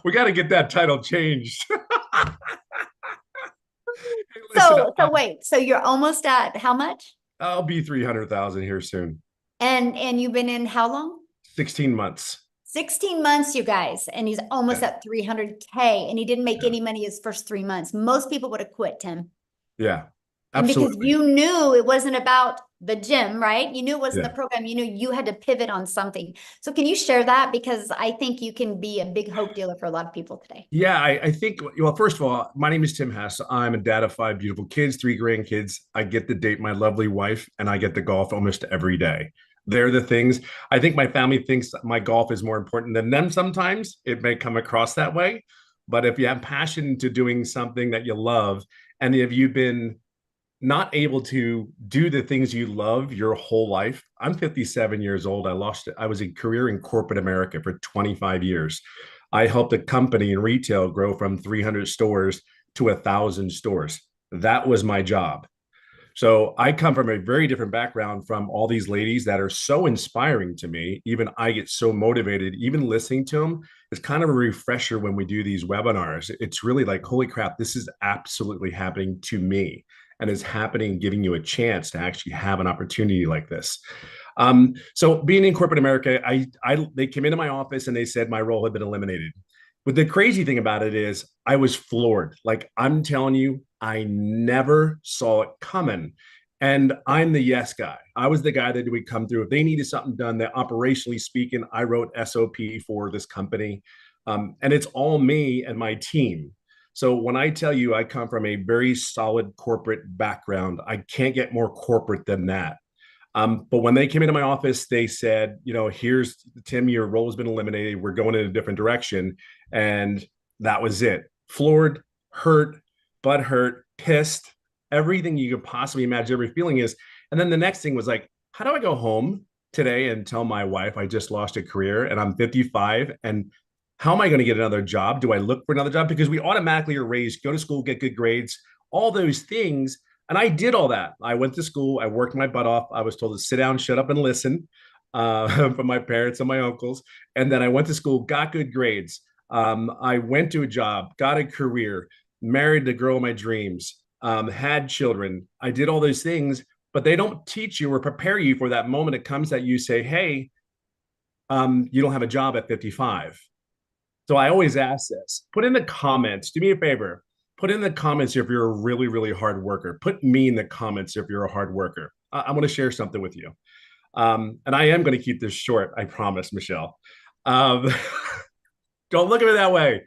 we got to get that title changed. Hey, listen, So wait, so you're almost at how much? I'll be 300,000 here soon. And you've been in how long? 16 months. 16 months, you guys, and he's almost at 300K, and he didn't make any money his first 3 months. Most people would have quit, Tim. Yeah, And because absolutely. you knew it wasn't about the gym, right? You knew it wasn't Yeah. the program. You knew you had to pivot on something. So can you share that? Because I think you can be a big hope dealer for a lot of people today. Yeah, I think, well, first of all, my name is Tim Hess. I'm a dad of 5 beautiful kids, 3 grandkids. I get to date my lovely wife, and I get to golf almost every day. They're the things. I think my family thinks my golf is more important than them sometimes. It may come across that way. But if you have passion to doing something that you love, and if you've been not able to do the things you love your whole life. I'm 57 years old. I was a career in corporate America for 25 years. I helped a company in retail grow from 300 stores to 1,000 stores. That was my job. So I come from a very different background from all these ladies that are so inspiring to me. Even I get so motivated, even listening to them. It's kind of a refresher when we do these webinars. It's really like, holy crap, this is absolutely happening to me. And it's happening, giving you a chance to actually have an opportunity like this. So being in corporate America, they came into my office and they said my role had been eliminated. But the crazy thing about it is I was floored. Like, I'm telling you, I never saw it coming. And I'm the yes guy. I was the guy that would come through. If they needed something done, that operationally speaking, I wrote SOP for this company. And it's all me and my team. So when I tell you I come from a very solid corporate background, I can't get more corporate than that. But when they came into my office, they said, here's Tim, your role has been eliminated. We're going in a different direction. And that was it. Floored, hurt, butthurt, pissed, everything you could possibly imagine every feeling is. And then the next thing was like, how do I go home today and tell my wife I just lost a career and I'm 55? And how am I going to get another job? Do I look for another job? Because we automatically are raised, go to school, get good grades, all those things. And I did all that. I went to school. I worked my butt off. I was told to sit down, shut up, and listen from my parents and my uncles. And then I went to school, got good grades. I went to a job, got a career, married the girl of my dreams, had children. I did all those things, but they don't teach you or prepare you for that moment it comes that you say, hey, you don't have a job at 55. So I always ask this, put in the comments, do me a favor, put in the comments if you're a really, really hard worker. Put me in the comments if you're a hard worker. I want to share something with you. And I am going to keep this short, I promise, Michelle. Don't look at it that way.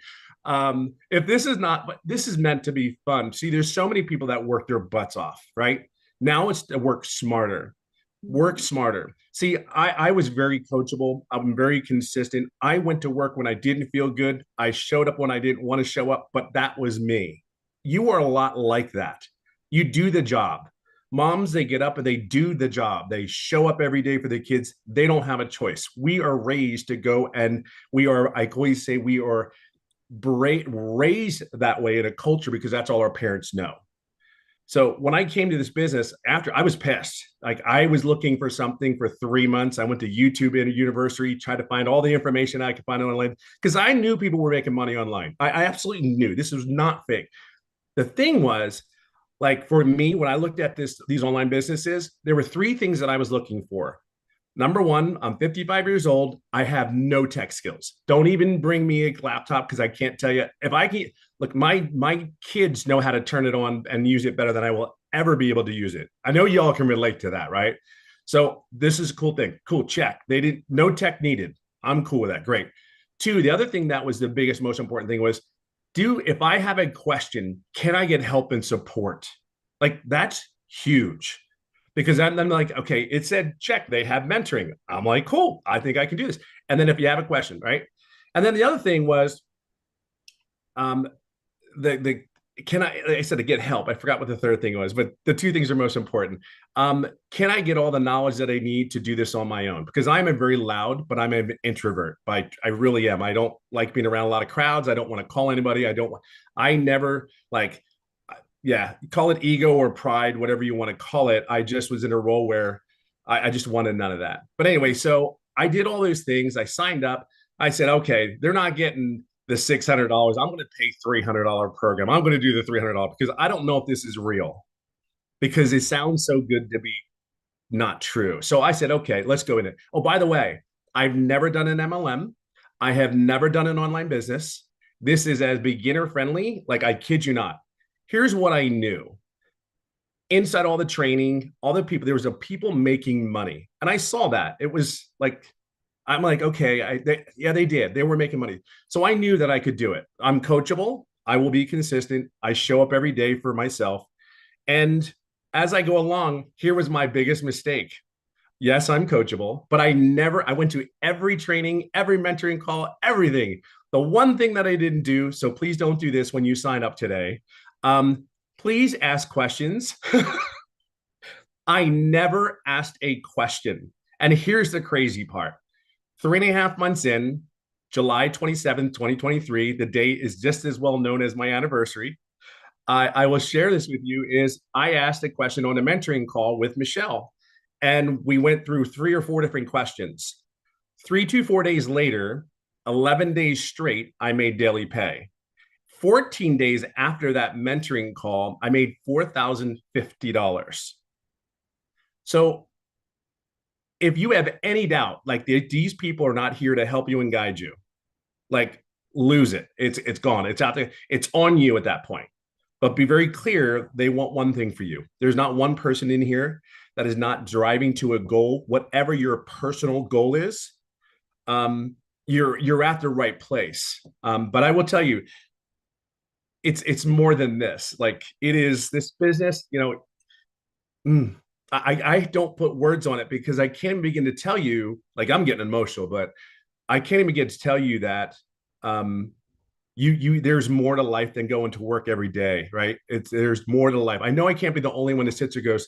If this is not, but this is meant to be fun. See, there's so many people that work their butts off, right? Now it's to work smarter. Work smarter. See, I was very coachable. I'm very consistent. I went to work when I didn't feel good. I showed up when I didn't want to show up, but that was me. You are a lot like that. You do the job. Moms, they get up and they do the job. They show up every day for their kids. They don't have a choice. We are raised to go, and I always say we are raised that way in a culture because that's all our parents know. So when I came to this business, after I was pissed, like I was looking for something for 3 months. I went to YouTube University, tried to find all the information I could find online because I knew people were making money online. I absolutely knew this was not fake. The thing was, like for me, when I looked at these online businesses, there were three things that I was looking for. Number one, I'm 55 years old. I have no tech skills. Don't even bring me a laptop because I can't tell you if I can. Look, my kids know how to turn it on and use it better than I will ever be able to use it. I know y'all can relate to that, right? So this is a cool thing. Cool, check. They didn't, no tech needed. I'm cool with that. Great. Two, the other thing that was the biggest, most important thing was, if I have a question, can I get help and support? Like that's huge. Because I'm like, okay, it said check, they have mentoring. I'm like, cool, I think I can do this. And then if you have a question, right? And then the other thing was, the can I said to get help. I forgot what the third thing was, but the two things are most important. Can I get all the knowledge that I need to do this on my own? Because I'm a very loud, but I'm an introvert. I really am. I don't like being around a lot of crowds. I don't want to call anybody. I never like, yeah, call it ego or pride, whatever you want to call it. I just was in a role where I just wanted none of that. But anyway, so I did all those things. I signed up. I said, okay, they're not getting the $600. I'm going to pay $300 program. I'm going to do the $300 because I don't know if this is real because it sounds so good to be not true. So I said, okay, let's go in it. Oh, by the way, I've never done an MLM. I have never done an online business. This is as beginner friendly. Like I kid you not. Here's what I knew. Inside all the training, all the people, there was a people making money. And I saw that. It was like, I'm like, okay, they did. They were making money. So I knew that I could do it. I'm coachable. I will be consistent. I show up every day for myself. And as I go along, here was my biggest mistake. Yes, I'm coachable, but I went to every training, every mentoring call, everything. The one thing that I didn't do, so please don't do this when you sign up today. Please ask questions. I never asked a question. And here's the crazy part. 3.5 months in, July 27th, 2023, the date is just as well known as my anniversary. I will share this with you is I asked a question on a mentoring call with Michelle, and we went through 3 or 4 different questions. 3 to 4 days later, 11 days straight, I made daily pay. 14 days after that mentoring call, I made $4,050. So if you have any doubt, like these people are not here to help you and guide you, like lose it. It's gone. It's out there. It's on you at that point. But be very clear, they want one thing for you. There's not one person in here that is not driving to a goal, whatever your personal goal is. You're at the right place. But I will tell you, it's more than this. Like it is this business, I don't put words on it because I can't begin to tell you, like I'm getting emotional, but I can't even begin to tell you that there's more to life than going to work every day, right? There's more to life. I know I can't be the only one that sits there goes,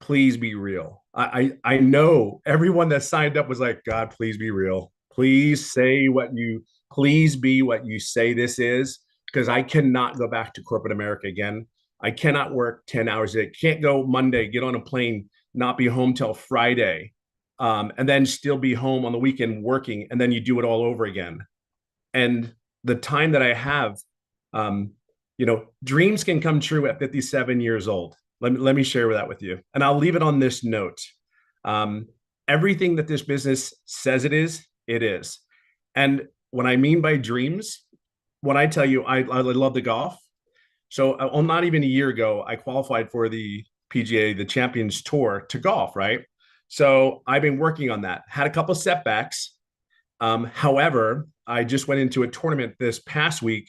please be real. I know everyone that signed up was like, God, please be real. Please be what you say this is. Because I cannot go back to corporate America again. I cannot work 10 hours a day. Can't go Monday, get on a plane, not be home till Friday, and then still be home on the weekend working, and then you do it all over again. And the time that I have, dreams can come true at 57 years old. Let me share that with you. And I'll leave it on this note. Everything that this business says it is. And what I mean by dreams, when I tell you I love the golf, so not even a year ago, I qualified for the PGA, the Champions Tour to golf, right? So I've been working on that. Had a couple of setbacks. However, I just went into a tournament this past week,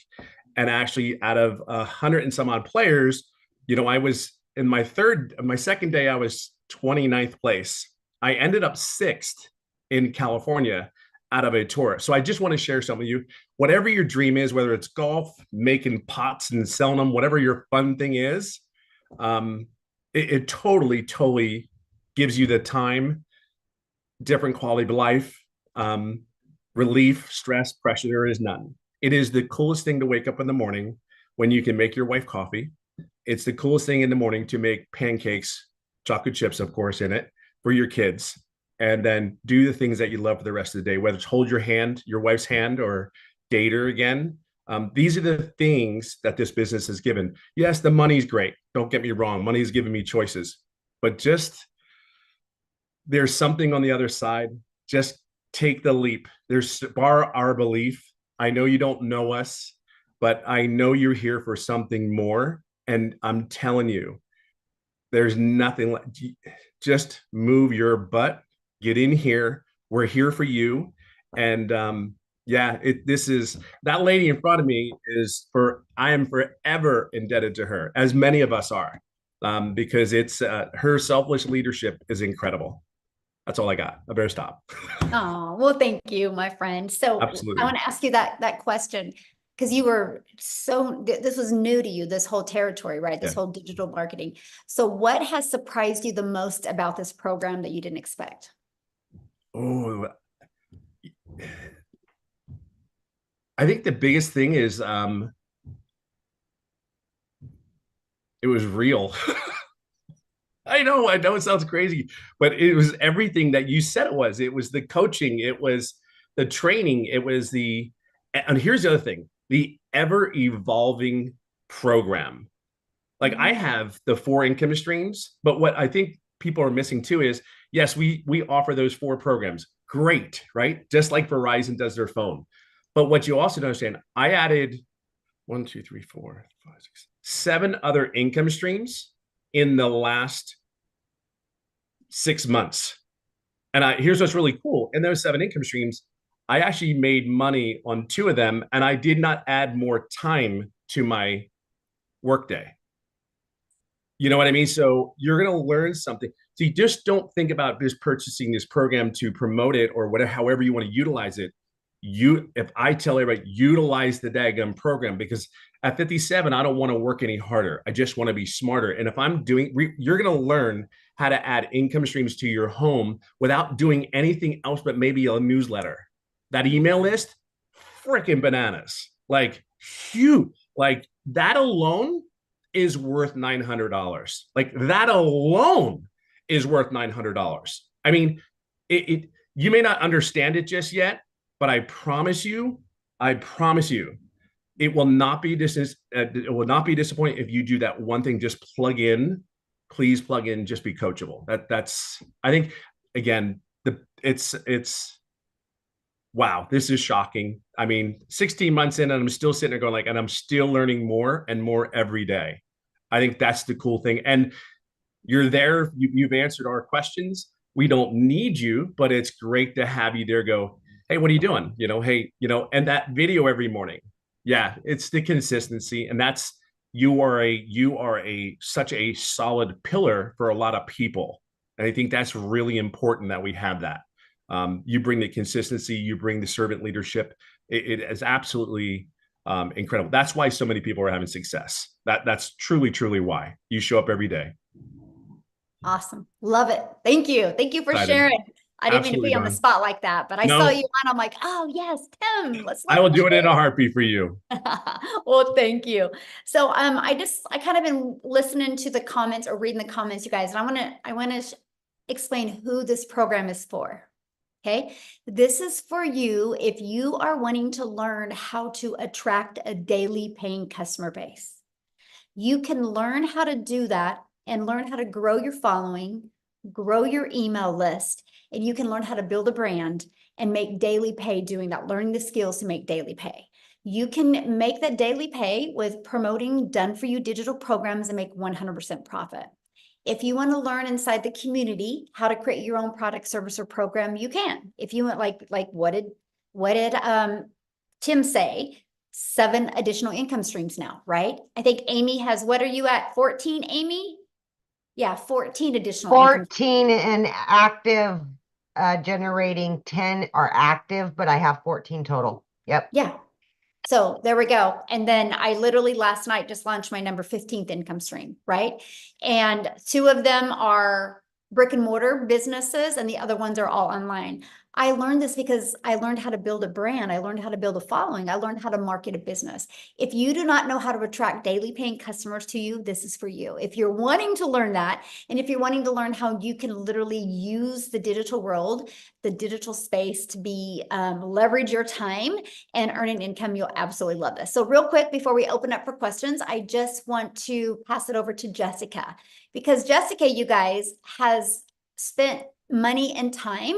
and actually out of 100 and some odd players, I was in my second day, I was 29th place. I ended up 6th in California out of a tour. So I just want to share some with you. Whatever your dream is, whether it's golf, making pots and selling them, whatever your fun thing is, it totally gives you the time, different quality of life, relief, stress, pressure. There is none. It is the coolest thing to wake up in the morning when you can make your wife coffee. It's the coolest thing in the morning to make pancakes, chocolate chips, of course, in it for your kids. And then do the things that you love for the rest of the day, whether it's hold your wife's hand, or date her again. These are the things that this business has given. Yes, the money's great. Don't get me wrong. Money has given me choices, but just there's something on the other side. Just take the leap. There's bar our belief. I know you don't know us, but I know you're here for something more. And I'm telling you, there's nothing like, just move your butt, get in here. We're here for you. And yeah, this is that lady in front of me I am forever indebted to her, as many of us are, because it's her selfless leadership is incredible. That's all I got. I better stop. Oh, well, thank you, my friend. So Absolutely. I want to ask you that question, because you were this was new to you, this whole territory, right? This Yeah. whole digital marketing. So what has surprised you the most about this program that you didn't expect? Oh, I think the biggest thing is it was real. I know it sounds crazy, but it was everything that you said it was. It was the coaching, it was the training, it was and here's the other thing, the ever evolving program. Like I have the 4 income streams, but what I think people are missing too is, yes, we offer those 4 programs. Great, right? Just like Verizon does their phone. But what you also don't understand, I added 1, 2, 3, 4, 5, 6, 7 other income streams in the last 6 months. And here's what's really cool. In those 7 income streams, I actually made money on 2 of them, and I did not add more time to my workday. You know what I mean? So you're going to learn something. So you just don't think about just purchasing this program to promote it or whatever, however you want to utilize it. If I tell everybody, utilize the daggum program, because at 57, I don't want to work any harder. I just want to be smarter. And if I'm you're going to learn how to add income streams to your home without doing anything else but maybe a newsletter. That email list, freaking bananas. Like, huge. Like that alone is worth $900. Like that alone is worth $900. I mean, you may not understand it just yet, but I promise you, it will not be disappointing if you do that one thing. Just plug in, please plug in. Just be coachable. That's I think again it's wow. This is shocking. I mean, 16 months in, and I'm still sitting there going and I'm still learning more and more every day. I think that's the cool thing. And you're there. You've answered our questions. We don't need you, but it's great to have you there. Go, hey, what are you doing? Hey, and that video every morning. Yeah, it's the consistency, and that's you are such a solid pillar for a lot of people, and I think that's really important that we have that. You bring the consistency, you bring the servant leadership. It is absolutely incredible. That's why so many people are having success. That's truly why. You show up every day. Awesome. Love it. Thank you. Thank you for sharing. I didn't mean to be on the spot like that, but I saw you on. I'm like, oh yes, Tim. I will do it in a heartbeat for you. Well, thank you. So I kind of been listening to the comments or reading the comments, you guys, and I want to explain who this program is for. Okay. This is for you if you are wanting to learn how to attract a daily paying customer base. You can learn how to do that and learn how to grow your following, grow your email list, and you can learn how to build a brand and make daily pay doing that, learning the skills to make daily pay. You can make that daily pay with promoting done-for-you digital programs and make 100% profit. If you want to learn inside the community how to create your own product, service, or program, you can. If you want, like what did Tim say? 7 additional income streams now, right? I think Amy has, what are you at? 14, Amy? Yeah, 14 additional. 14 and active, generating 10 are active, but I have 14 total. Yep. Yeah. So there we go. And then I literally last night just launched my number 15th income stream, right? And 2 of them are brick and mortar businesses and the other ones are all online. I learned this because I learned how to build a brand. I learned how to build a following. I learned how to market a business. If you do not know how to attract daily paying customers to you, this is for you. If you're wanting to learn that, and if you're wanting to learn how you can literally use the digital world, the digital space to be leverage your time and earn an income, you'll absolutely love this. So real quick, before we open up for questions, I just want to pass it over to Jessica, because Jessica, you guys, has spent money and time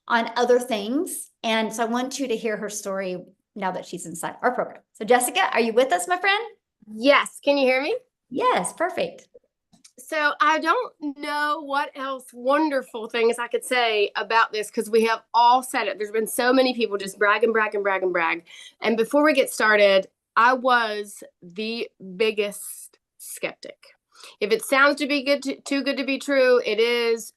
on other things. And so I want you to hear her story now that she's inside our program. So Jessica, are you with us, my friend? Yes. Can you hear me? Yes, perfect. So I don't know what else wonderful things I could say about this, because we have all said it. There's been so many people just brag and brag and brag and brag. And before we get started, I was the biggest skeptic. If it sounds to be too good to be true, it is.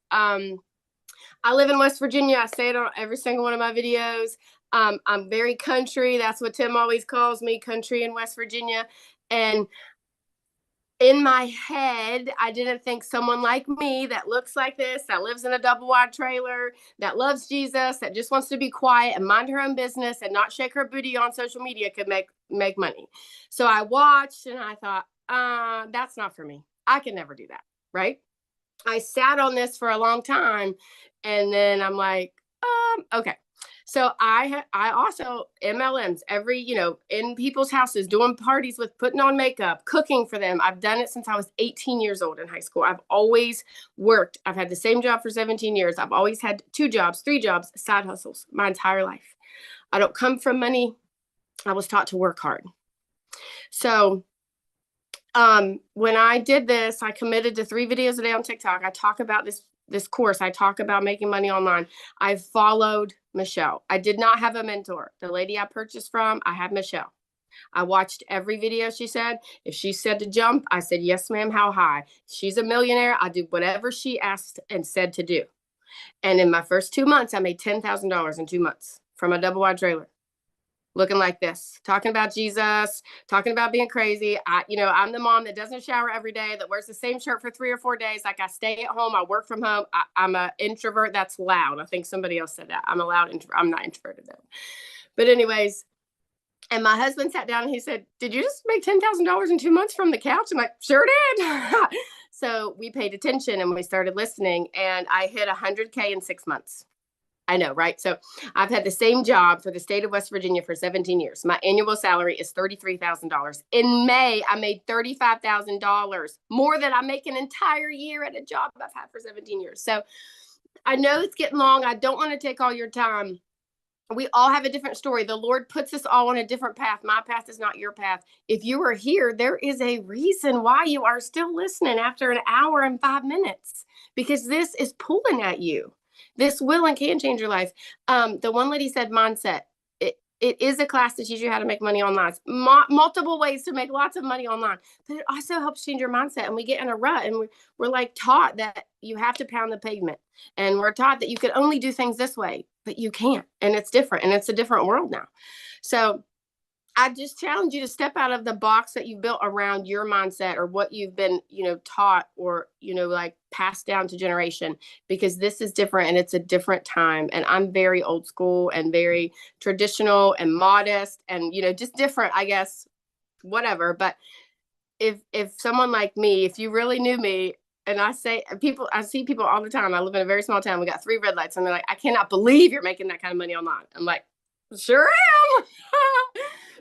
I live in West Virginia. I say it on every single one of my videos. I'm very country. That's what Tim always calls me, country in West Virginia. And in my head, I didn't think someone like me that looks like this, that lives in a double wide trailer, that loves Jesus, that just wants to be quiet and mind her own business and not shake her booty on social media could make money. So I watched and I thought, that's not for me. I can never do that, right? I sat on this for a long time, and then I'm like, okay. So I also MLMs in people's houses, doing parties with, putting on makeup, cooking for them. I've done it since I was 18 years old in high school. I've always worked. I've had the same job for 17 years. I've always had 2 jobs, 3 jobs, side hustles my entire life. I don't come from money. I was taught to work hard. So when I did this, I committed to 3 videos a day on TikTok. I talk about this course. I talk about making money online. I followed Michelle. I did not have a mentor. The lady I purchased from, I had Michelle. I watched every video she said. If she said to jump, I said, yes, ma'am, how high? She's a millionaire. I do whatever she asked and said to do. And in my first 2 months, I made $10,000 in 2 months from a double wide trailer. Looking like this, talking about Jesus, talking about being crazy. I'm the mom that doesn't shower every day, that wears the same shirt for 3 or 4 days. Like, I stay at home, I work from home. I'm an introvert. That's loud. I think somebody else said that. I'm a loud introvert. I'm not introverted though. But anyways, and my husband sat down and he said, did you just make $10,000 in 2 months from the couch? I'm like, sure did. So we paid attention and we started listening, and I hit 100K in 6 months. I know, right? So I've had the same job for the state of West Virginia for 17 years. My annual salary is $33,000. In May, I made $35,000, more than I make an entire year at a job I've had for 17 years. So I know it's getting long. I don't want to take all your time. We all have a different story. The Lord puts us all on a different path. My path is not your path. If you are here, there is a reason why you are still listening after an hour and 5 minutes, because this is pulling at you. This will and can change your life. The one lady said mindset. It is a class to teach you how to make money online. Multiple ways to make lots of money online. But it also helps change your mindset. And we get in a rut, and we're like taught that you have to pound the pavement. And we're taught that you can only do things this way, but you can't. And it's different. And it's a different world now. So I just challenge you to step out of the box that you built around your mindset or what you've been, taught or, like passed down to generation, because this is different and it's a different time. And I'm very old school and very traditional and modest and, just different, I guess, whatever. But if someone like me, if you really knew me, and I see people all the time. I live in a very small town. We got 3 red lights and they're like, I cannot believe you're making that kind of money online. I'm like, sure am.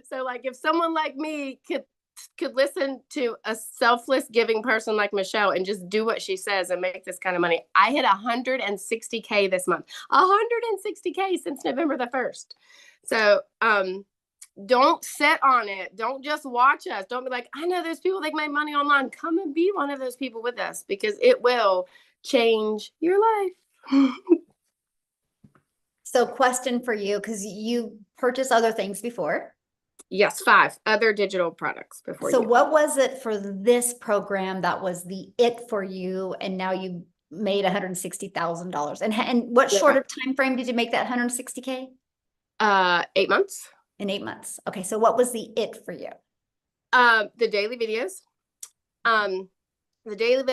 So like, if someone like me could listen to a selfless giving person like Michelle and just do what she says and make this kind of money. I hit 160K this month, 160K since November the 1st. So, don't sit on it. Don't just watch us. Don't be like, I know there's people that make money online. Come and be one of those people with us, because it will change your life. So question for you, because you purchased other things before. Yes, 5 other digital products before. So what was it for this program that was the it for you, and now you made $160,000? And what short of time frame did you make that 160K? 8 months. In 8 months. Okay, so what was the it for you? The daily videos. The daily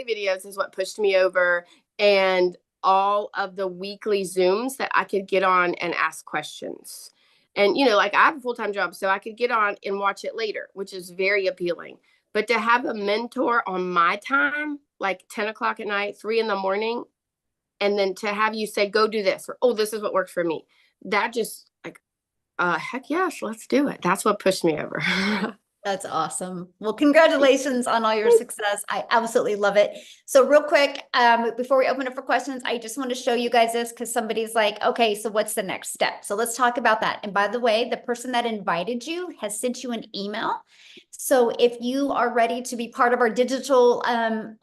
videos is what pushed me over, and all of the weekly Zooms that I could get on and ask questions. And, like I have a full-time job, so I could get on and watch it later, which is very appealing. But to have a mentor on my time, like 10 o'clock at night, 3 in the morning, and then to have you say, go do this, or, oh, this is what works for me. That just like, heck yes, let's do it. That's what pushed me over. That's awesome. Well, congratulations on all your success. I absolutely love it. So real quick, before we open up for questions, I just want to show you guys this because somebody's like, okay, so what's the next step? So let's talk about that. And by the way, the person that invited you has sent you an email. So if you are ready to be part of our digital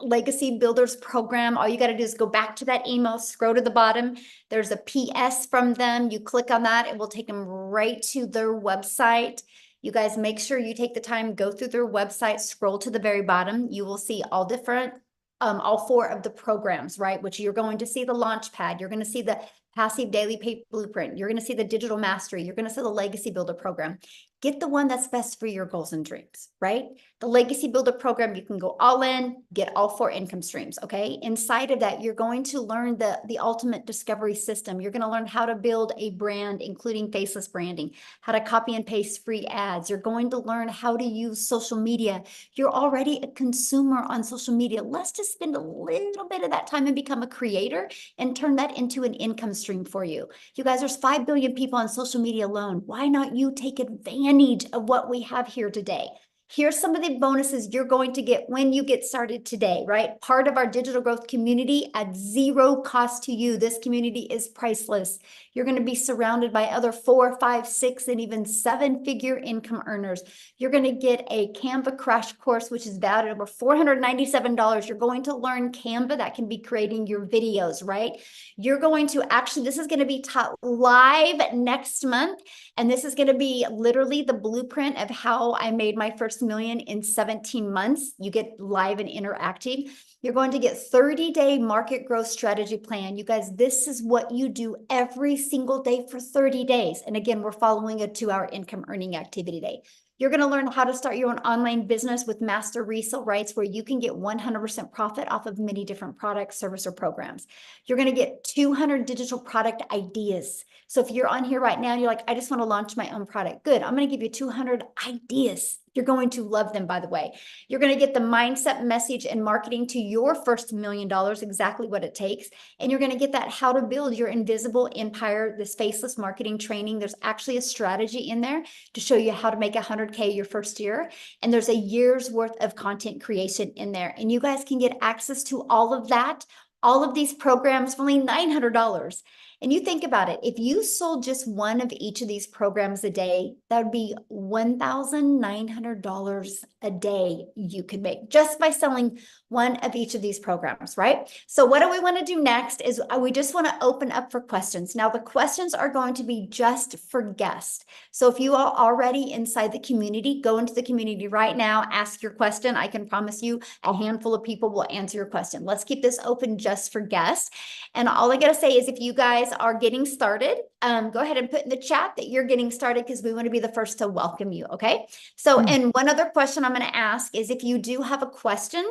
legacy builders program, all you got to do is go back to that email, scroll to the bottom. There's a PS from them. You click on that, it will take them right to their website. You guys make sure you take the time, go through their website, scroll to the very bottom. You will see all different, all 4 of the programs, right? Which you're going to see the Launchpad. You're going to see the Passive Daily Pay Blueprint. You're going to see the Digital Mastery. You're going to see the Legacy Builder program. Get the one that's best for your goals and dreams, right? The Legacy Builder program, you can go all in, get all 4 income streams, okay? Inside of that, you're going to learn the ultimate discovery system. You're going to learn how to build a brand, including faceless branding, how to copy and paste free ads. You're going to learn how to use social media. You're already a consumer on social media. Let's just spend a little bit of that time and become a creator and turn that into an income stream for you. You guys, there's 5 billion people on social media alone. Why not you take advantage of what we have here today? Here's some of the bonuses you're going to get when you get started today, right? Part of our digital growth community at 0 cost to you. This community is priceless. You're going to be surrounded by other 4, 5, 6, and even 7-figure income earners. You're going to get a Canva crash course, which is valued at over $497. You're going to learn Canva that can be creating your videos, right? You're going to actually, this is going to be taught live next month. And this is going to be literally the blueprint of how I made my first million in 17 months. You get live and interactive. You're going to get 30-day market growth strategy plan. You guys, this is what you do every single day for 30 days. And again, we're following a 2-hour income earning activity day. You're going to learn how to start your own online business with master resale rights where you can get 100% profit off of many different products, service, or programs. You're going to get 200 digital product ideas. So if you're on here right now and you're like, I just want to launch my own product. Good. I'm going to give you 200 ideas. You're going to love them, by the way. You're going to get the mindset, message, and marketing to your first $1 million, exactly what it takes. And you're going to get that how to build your invisible empire, this faceless marketing training. There's actually a strategy in there to show you how to make 100K your first year. And there's a year's worth of content creation in there. And you guys can get access to all of that, all of these programs for only $900. And you think about it, if you sold just one of each of these programs a day, that would be $1,900 a day you could make just by selling one of each of these programs, right? So what do we want to do next is we just want to open up for questions. Now, the questions are going to be just for guests. So if you are already inside the community, go into the community right now, ask your question. I can promise you a handful of people will answer your question. Let's keep this open just for guests. And all I got to say is if you guys are getting started, go ahead and put in the chat that you're getting started because we want to be the first to welcome you, okay? So, and one other question I'm going to ask is if you do have a question,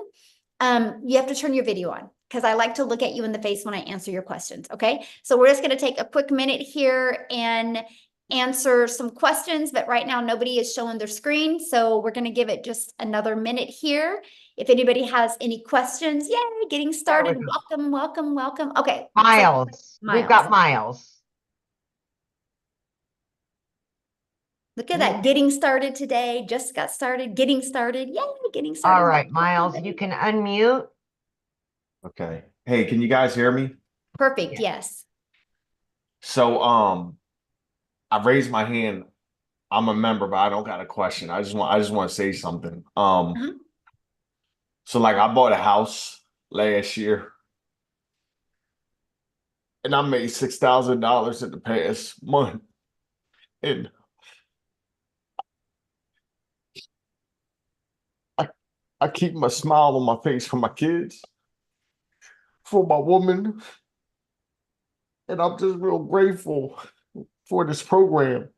you have to turn your video on because I like to look at you in the face when I answer your questions, okay? So we're just going to take a quick minute here and answer some questions, but right now nobody is showing their screen, so we're going to give it just another minute here. If anybody has any questions, yay, getting started. Welcome, welcome, welcome. Okay. Miles. We've got Miles. Look at that. Getting started today. Just got started. Getting started. Yay, getting started. All right, Miles, you can unmute. Okay. Hey, can you guys hear me? Perfect. Yes. So, I raised my hand. I'm a member, but I don't got a question. I just want to say something. So like I bought a house last year and I made $6,000 in the past month. And I keep my smile on my face for my kids, for my woman. And I'm just real grateful for this program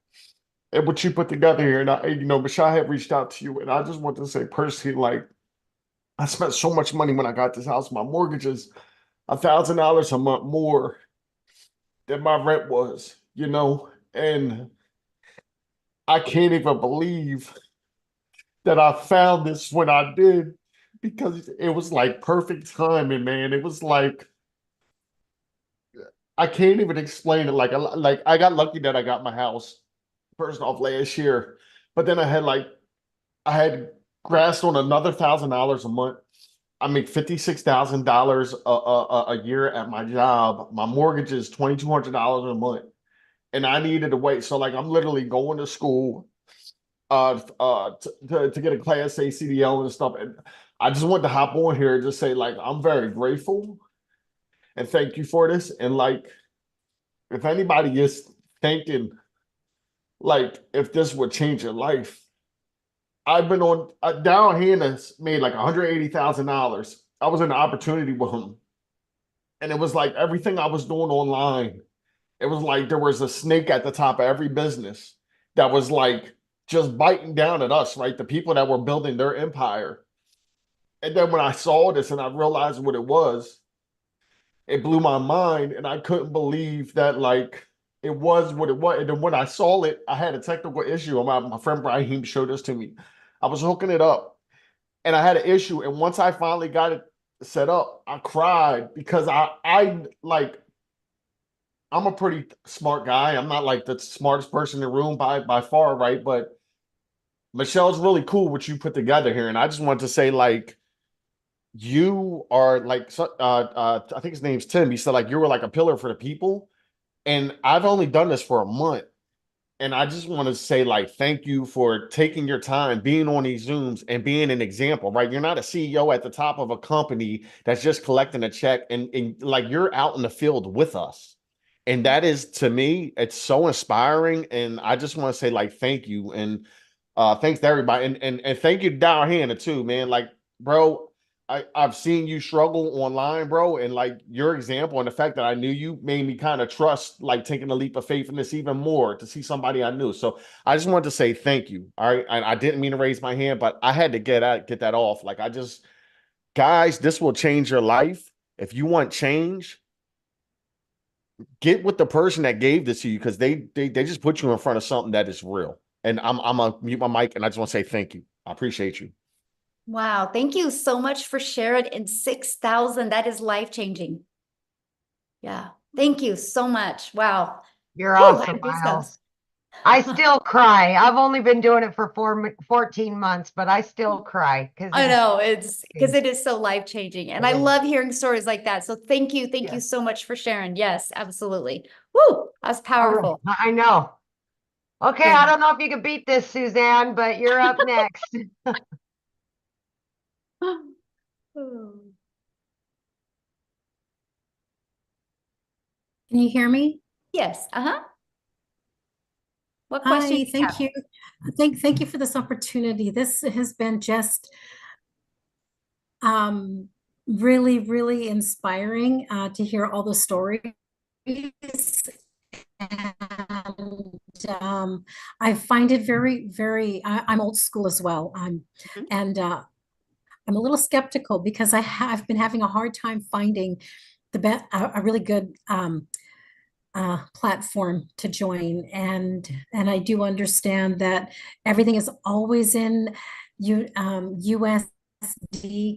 and what you put together here. And Michelle had reached out to you, and I just want to say personally, like, I spent so much money when I got this house. My mortgage is $1,000 a month more than my rent was, and I can't even believe that I found this when I did, because it was like perfect timing, man. It was like, I can't even explain it. Like I got lucky that I got my house first off last year, but then I had grasped on another $1,000 a month. I make $56,000 a year at my job. My mortgage is $2,200 a month, and I needed to wait. So like I'm literally going to school to get a Class A CDL and stuff. And I just want to hop on here and just say, like, I'm very grateful and thank you for this. And like, if anybody is thinking, like, if this would change your life, I've been on Darryl Hannah's made like $180,000. I was in an opportunity with him, and it was like everything I was doing online. It was like there was a snake at the top of every business that was like just biting down at us, right? The people that were building their empire. And then when I saw this and I realized what it was, it blew my mind, and I couldn't believe that like it was what it was. And then when I saw it, I had a technical issue. My friend Brahim showed this to me. I was hooking it up and I had an issue. And once I finally got it set up, I cried because I like, I'm a pretty smart guy. I'm not like the smartest person in the room by far, right? But Michelle's really cool what you put together here. And I just want to say, like, you are like, I think his name's Tim. He said, like, you were like a pillar for the people. And I've only done this for a month. And I just want to say, like, thank you for taking your time, being on these Zooms and being an example, right? You're not a CEO at the top of a company that's just collecting a check, and like, you're out in the field with us. And that is, to me, it's so inspiring. And I just want to say, like, thank you. And thanks to everybody. And thank you to Darryl Hannah too, man. Like, bro, I've seen you struggle online, bro, and like your example and the fact that I knew you made me kind of trust, like, taking a leap of faith in this even more to see somebody I knew. So I just wanted to say thank you. All right. And I didn't mean to raise my hand, but I had to get that off. Like, guys, this will change your life. If you want change, get with the person that gave this to you, because they just put you in front of something that is real. And I'm gonna mute my mic, and I just want to say thank you. I appreciate you. Wow. Thank you so much for sharing. In 6,000, that is life-changing. Yeah. Thank you so much. Wow. You're Whew, I awesome, have goosebumps. Miles. I still cry. I've only been doing it for 14 months, but I still cry because I know, it's because it is so life-changing. And I It is. love hearing stories like that. So thank you. Thank you Yes. so much for sharing. Yes, absolutely. Woo, that's powerful. I know. Okay, Yeah. I don't know if you can beat this, Suzanne, but you're up next. Can you hear me? Yes, uh-huh. What question? Hi, thank you. Thank you for this opportunity. This has been just really, really inspiring to hear all the stories. And I find it very, very, I'm old school as well. And I'm a little skeptical because I've been having a hard time finding a really good platform to join, and I do understand that everything is always in USD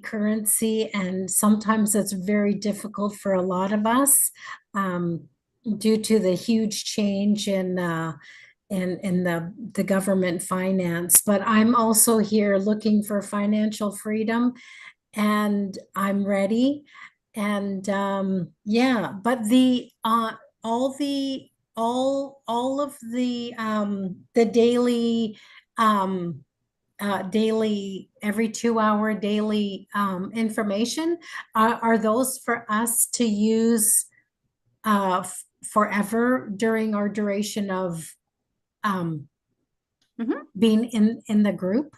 currency, and sometimes it's very difficult for a lot of us due to the huge change in the government finance. But I'm also here looking for financial freedom, and I'm ready. And yeah, but all of the daily every 2 hour daily information are those for us to use forever during our duration of being in the group.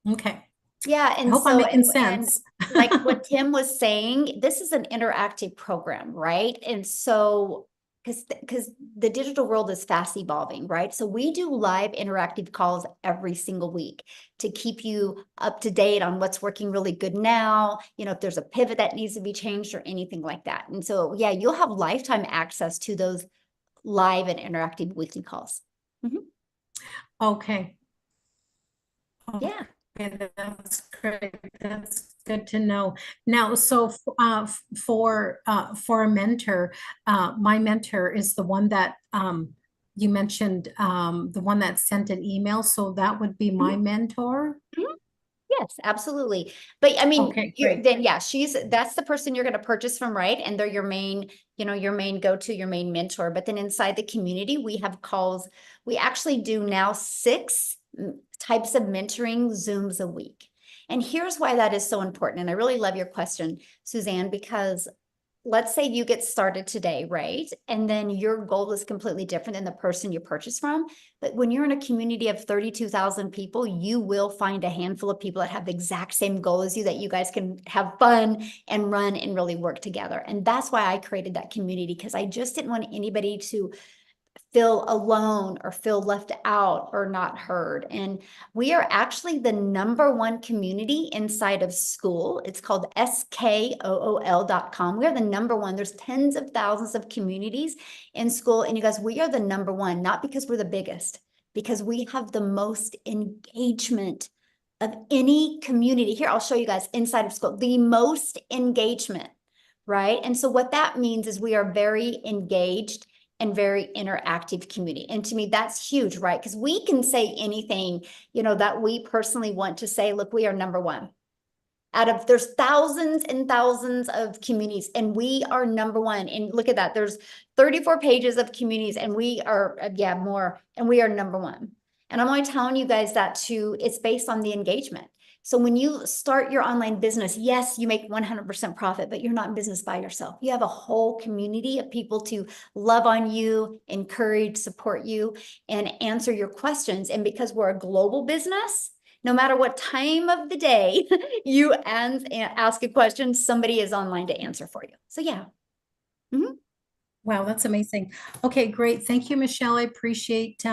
Okay. Yeah, I and hope I'm making sense. Like what Tim was saying, this is an interactive program, right? And so because the digital world is fast evolving, right? So we do live interactive calls every single week to keep you up to date on what's working really good now, you know, if there's a pivot that needs to be changed or anything like that. And so, yeah, you'll have lifetime access to those live and interactive weekly calls. Okay. Yeah. Okay, that's great. That's good to know. Now, so for a mentor, my mentor is the one that you mentioned, the one that sent an email. So that would be my mentor. Yes, absolutely. But I mean, Okay, you're, great. then yeah, that's the person you're going to purchase from, right? And they're your main, you know, your main go-to, your main mentor. But then inside the community, we have calls. We actually do now 6 types of mentoring Zooms a week. And here's why that is so important. And I really love your question, Suzanne, because let's say you get started today, right? And then your goal is completely different than the person you purchase from. But when you're in a community of 32,000 people, you will find a handful of people that have the exact same goal as you, that you guys can have fun and run and really work together. And that's why I created that community, because I just didn't want anybody to feel alone or feel left out or not heard. And we are actually the #1 community inside of school. It's called skool.com. We are the #1. There's tens of thousands of communities in school. And you guys, we are the #1, not because we're the biggest, because we have the most engagement of any community. Here, I'll show you guys inside of school, the most engagement, right? And so what that means is we are very engaged and very interactive community. And to me, that's huge, right? Because we can say anything, you know, that we personally want to say. Look, we are #1. There's thousands and thousands of communities, and we are #1. And look at that, there's 34 pages of communities, and we are, more, and we are #1. And I'm only telling you guys that it's based on the engagement. So when you start your online business, yes, you make 100% profit, but you're not in business by yourself. You have a whole community of people to love on you, encourage, support you, and answer your questions. And because we're a global business, no matter what time of the day you ask a question, somebody is online to answer for you. So yeah. Wow, that's amazing. Okay, great. Thank you, Michelle. I appreciate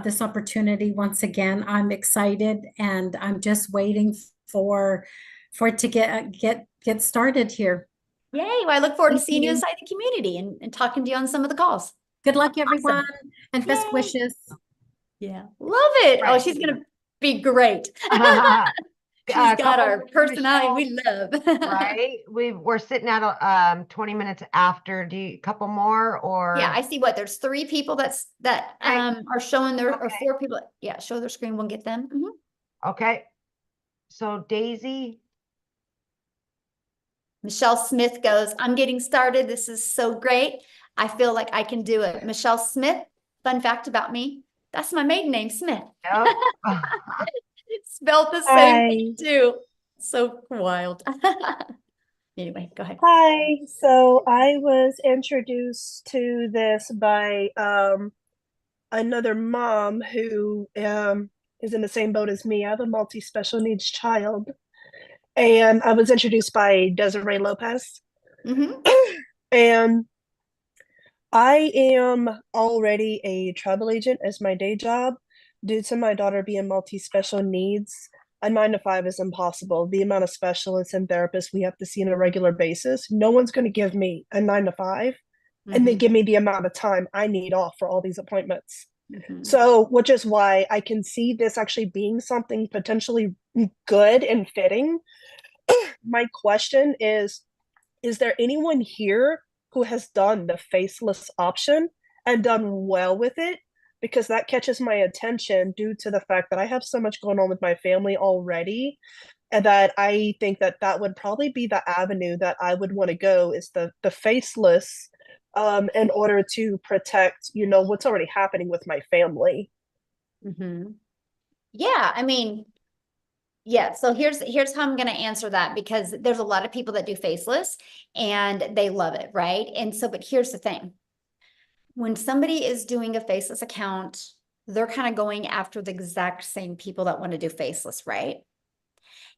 this opportunity once again. I'm excited, and I'm just waiting for it to get started here. Yay. Well, I look forward to Thank seeing you you. inside the community and talking to you on some of the calls. Good luck, everyone, and best Yay. wishes. Yeah. Love it. Oh, Right. she's going to be great. She's got couple our more, personality Michelle, we love. right? We're sitting at 20 minutes after. Couple more, or Yeah, I see what there's 3 people that Right. are showing their or Okay. 4 people. Yeah, show their screen. We'll get them. Okay. So Daisy, Michelle Smith goes, I'm getting started. This is so great. I feel like I can do it. Michelle Smith, fun fact about me, that's my maiden name, Smith. yep. Spelled the same thing too. So wild. Anyway, go ahead. Hi. So I was introduced to this by another mom who is in the same boat as me. I have a multi-special needs child. And I was introduced by Desiree Lopez. And I am already a travel agent as my day job. Due to my daughter being multi-special needs, a 9-to-5 is impossible. The amount of specialists and therapists we have to see on a regular basis, no one's going to give me a 9-to-5 and then give me the amount of time I need off for all these appointments. So, which is why I can see this actually being something potentially good and fitting. My question is there anyone here who has done the faceless option and done well with it? Because that catches my attention due to the fact that I have so much going on with my family already, and that I think that that would probably be the avenue that I would want to go, is the faceless, in order to protect, you know, what's already happening with my family. Yeah, I mean, yeah, so here's how I'm going to answer that, because there's a lot of people that do faceless and they love it, right? And so, but here's the thing. When somebody is doing a faceless account, they're kind of going after the exact same people that want to do faceless, right?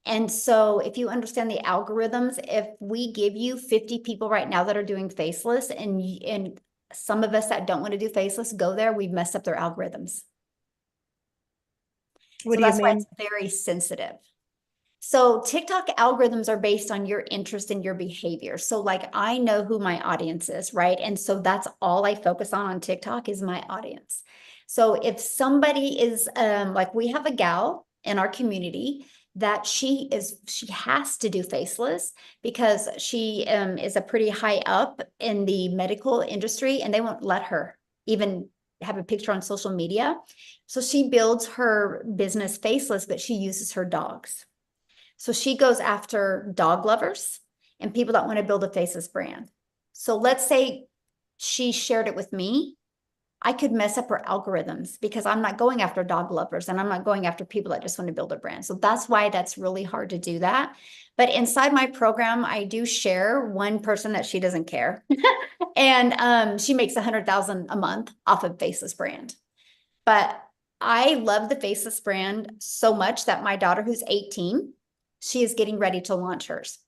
And so if you understand the algorithms, if we give you 50 people right now that are doing faceless and some of us that don't want to do faceless go there, we've messed up their algorithms. What So do you that's why mean? it's very sensitive. So TikTok algorithms are based on your interest and your behavior. So like I know who my audience is, right? And so that's all I focus on TikTok is my audience. So if somebody is like we have a gal in our community that she has to do faceless because she is a pretty high up in the medical industry and they won't let her even have a picture on social media. So she builds her business faceless, but she uses her dogs. So she goes after dog lovers and people that want to build a faceless brand. So let's say she shared it with me. I could mess up her algorithms because I'm not going after dog lovers and I'm not going after people that just want to build a brand. So that's why that's really hard to do that. But inside my program, I do share one person that she doesn't care. And she makes 100,000 a month off of Faceless brand. But I love the Faceless brand so much that my daughter, who's 18, she is getting ready to launch hers.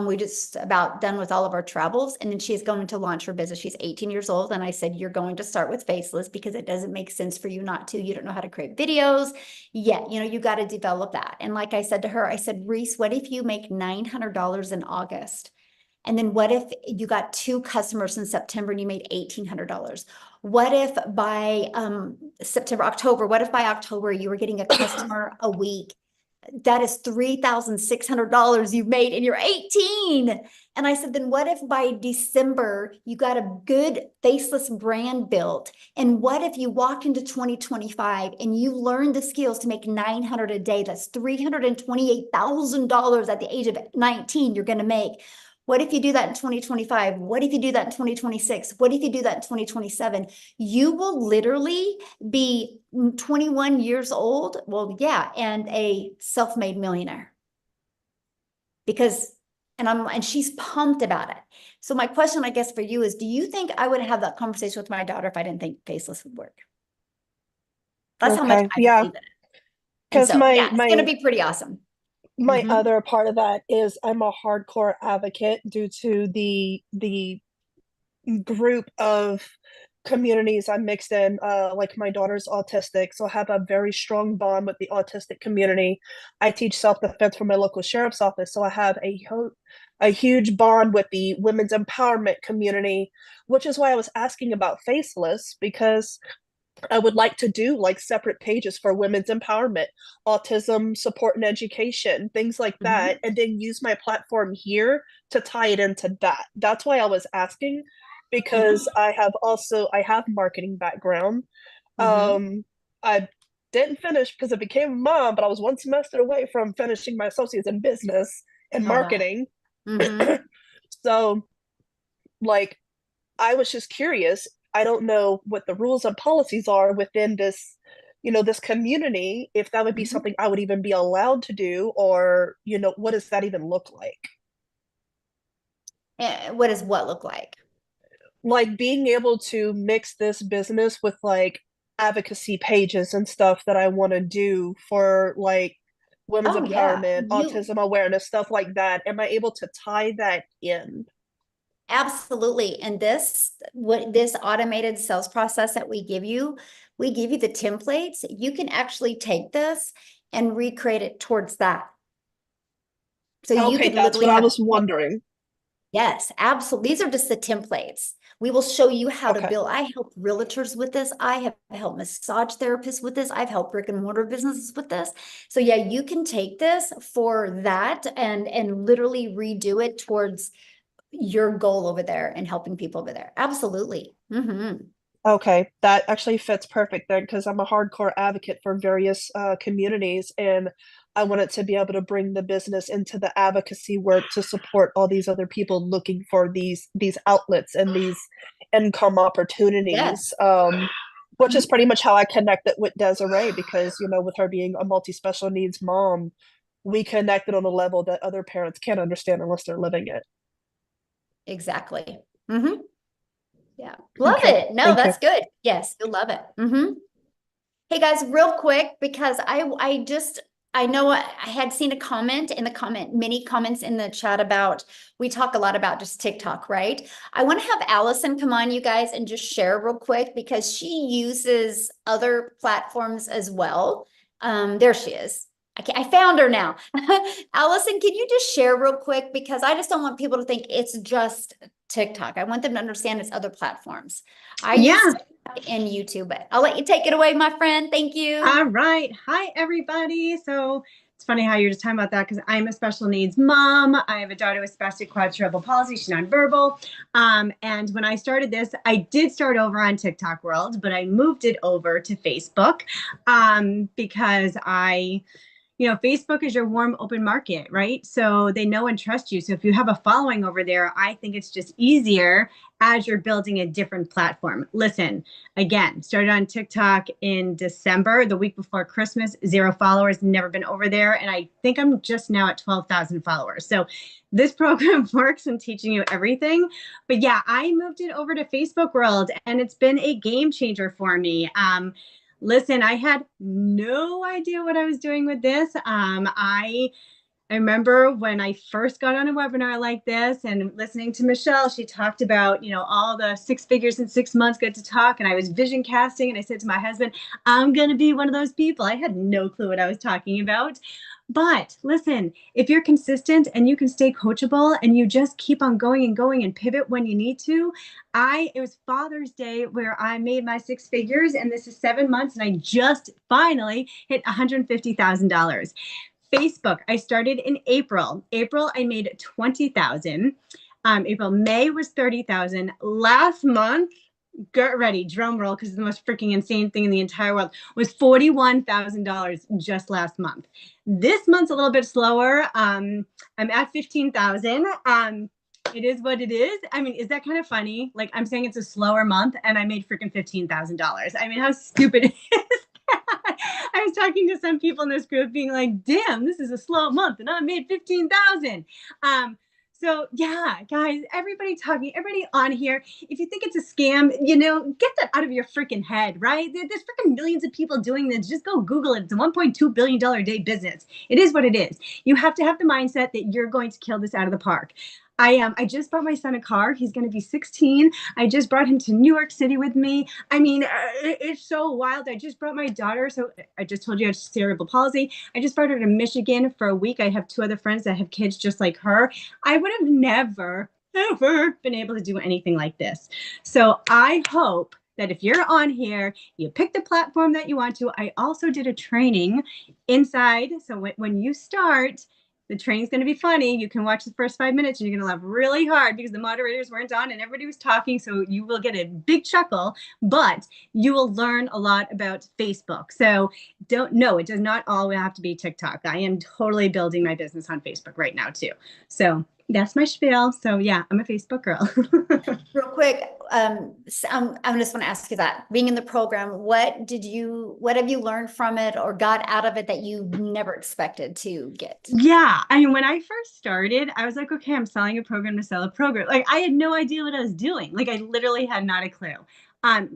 We just about done with all of our travels, and then she is going to launch her business. She's 18 years old, and I said, you're going to start with Faceless because it doesn't make sense for you not to. You don't know how to create videos yet. You know, you got to develop that. And like I said to her, I said, Reese, what if you make $900 in August? And then what if you got 2 customers in September and you made $1,800? What if by October, what if by October you were getting a customer a week? That is $3,600 you've made and you're 18. And I said, then what if by December you got a good faceless brand built? And what if you walk into 2025 and you learn the skills to make $900 a day? That's $328,000 at the age of 19 you're going to make. What if you do that in 2025? What if you do that in 2026? What if you do that in 2027? You will literally be 21 years old. Well, yeah, and a self-made millionaire. And she's pumped about it. So my question, I guess, for you is, do you think I would have that conversation with my daughter if I didn't think faceless would work? That's how much I yeah. believe in it. Because so, yeah, it's going to be pretty awesome. My Mhm. other part of that is I'm a hardcore advocate due to the group of communities I'm mixed in. Like my daughter's autistic, so I have a very strong bond with the autistic community. I teach self-defense for my local sheriff's office, so I have a huge bond with the women's empowerment community, which is why I was asking about Faceless, because I would like to do like separate pages for women's empowerment, autism support and education, things like that, and then use my platform here to tie it into that. That's why I was asking, because I have marketing background. I didn't finish because I became a mom, but I was one semester away from finishing my associates in business and marketing. So like I was just curious. I don't know what the rules and policies are within this, this community, if that would be something I would even be allowed to do, or, what does that even look like? What does what look like? Like being able to mix this business with like advocacy pages and stuff that I want to do for like women's empowerment, autism awareness, stuff like that. Am I able to tie that in? Absolutely. And this automated sales process that we give you the templates. You can actually take this and recreate it towards that. So you could that's what I was wondering. Yes, absolutely. These are just the templates. We will show you how to build. I help realtors with this. I have helped massage therapists with this. I've helped brick and mortar businesses with this. So yeah, you can take this for that and literally redo it towards your goal over there and helping people over there. Absolutely. Okay, that actually fits perfect then, because I'm a hardcore advocate for various communities, and I wanted to be able to bring the business into the advocacy work to support all these other people looking for these outlets and these income opportunities. Which is pretty much how I connected with Desiree, because with her being a multi-special needs mom, we connected on a level that other parents can't understand unless they're living it. Exactly. Yeah. Love it. No, that's good. Yes, you'll love it. Hey guys, real quick, because I I know I had seen a comment in the many comments in the chat about, we talk a lot about just TikTok, right? I want to have Allison come on, you guys, and just share real quick because she uses other platforms as well. There she is. I found her now. Allison, can you just share real quick? Because I just don't want people to think it's just TikTok. I want them to understand it's other platforms. I use TikTok and YouTube, but I'll let you take it away, my friend. Thank you. All right. Hi, everybody. So it's funny how you're just talking about that because I'm a special needs mom. I have a daughter with spastic quadruple palsy. She's nonverbal. And when I started this, I did start over on TikTok World, but I moved it over to Facebook because Facebook is your warm, open market, right? So they know and trust you. So if you have a following over there, I think it's just easier as you're building a different platform. Listen, again, started on TikTok in December, the week before Christmas, 0 followers, never been over there. And I think I'm just now at 12,000 followers. So this program works in teaching you everything. But yeah, I moved it over to Facebook World and it's been a game changer for me. Listen, I had no idea what I was doing with this. I remember when I first got on a webinar like this and listening to Michelle, she talked about, all the 6 figures in 6 months, get to talk. And I was vision casting. And I said to my husband, I'm going to be one of those people. I had no clue what I was talking about. But listen, if you're consistent and you can stay coachable and you just keep on going and going and pivot when you need to, it was Father's Day where I made my 6 figures and this is 7 months and I just finally hit $150,000. Facebook, I started in April. April, I made 20,000. May was 30,000. Last month, get ready, drum roll, because it's the most freaking insane thing in the entire world, was $41,000 just last month. This month's a little bit slower. I'm at 15,000. It is what it is. I mean, is that kind of funny? Like I'm saying it's a slower month and I made freaking $15,000. I mean, how stupid is that? I was talking to some people in this group being like, damn, this is a slow month and I made 15,000. So yeah, guys, everybody on here, if you think it's a scam, get that out of your freaking head, right? There's freaking millions of people doing this. Just go Google it. It's a $1.2 billion a day business. It is what it is. You have to have the mindset that you're going to kill this out of the park. I just bought my son a car. He's going to be 16. I just brought him to New York City with me. I mean, it's so wild. I just brought my daughter. So I just told you I have cerebral palsy. I just brought her to Michigan for a week. I have 2 other friends that have kids just like her. I would have never, ever been able to do anything like this. So I hope that if you're on here, you pick the platform that you want to. I also did a training inside. So when you start, the training's going to be funny. You can watch the first 5 minutes and you're going to laugh really hard because the moderators weren't on and everybody was talking. So you will get a big chuckle, but you will learn a lot about Facebook. So it does not all have to be TikTok. I am totally building my business on Facebook right now too. So that's my spiel. So yeah, I'm a Facebook girl. Real quick, I just want to ask you that, being in the program, what have you learned from it or got out of it that you never expected to get? Yeah. I mean, when I first started, I was like, okay, I'm selling a program to sell a program. Like I had no idea what I was doing. Like I literally had not a clue.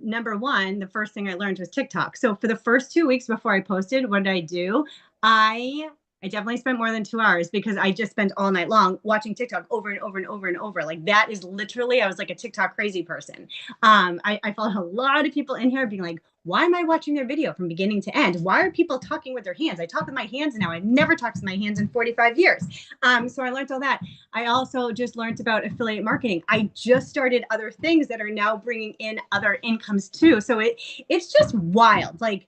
Number one, the first thing I learned was TikTok. So for the first 2 weeks before I posted, what did I do? I definitely spent more than 2 hours because I just spent all night long watching TikTok over and over and over and over. Like that is literally, I was like a TikTok crazy person. I followed a lot of people in here being like, why am I watching their video from beginning to end? Why are people talking with their hands? I talk with my hands now. I've never talked with my hands in 45 years. So I learned all that. I also just learned about affiliate marketing. I just started other things that are now bringing in other incomes too. So it's just wild. Like,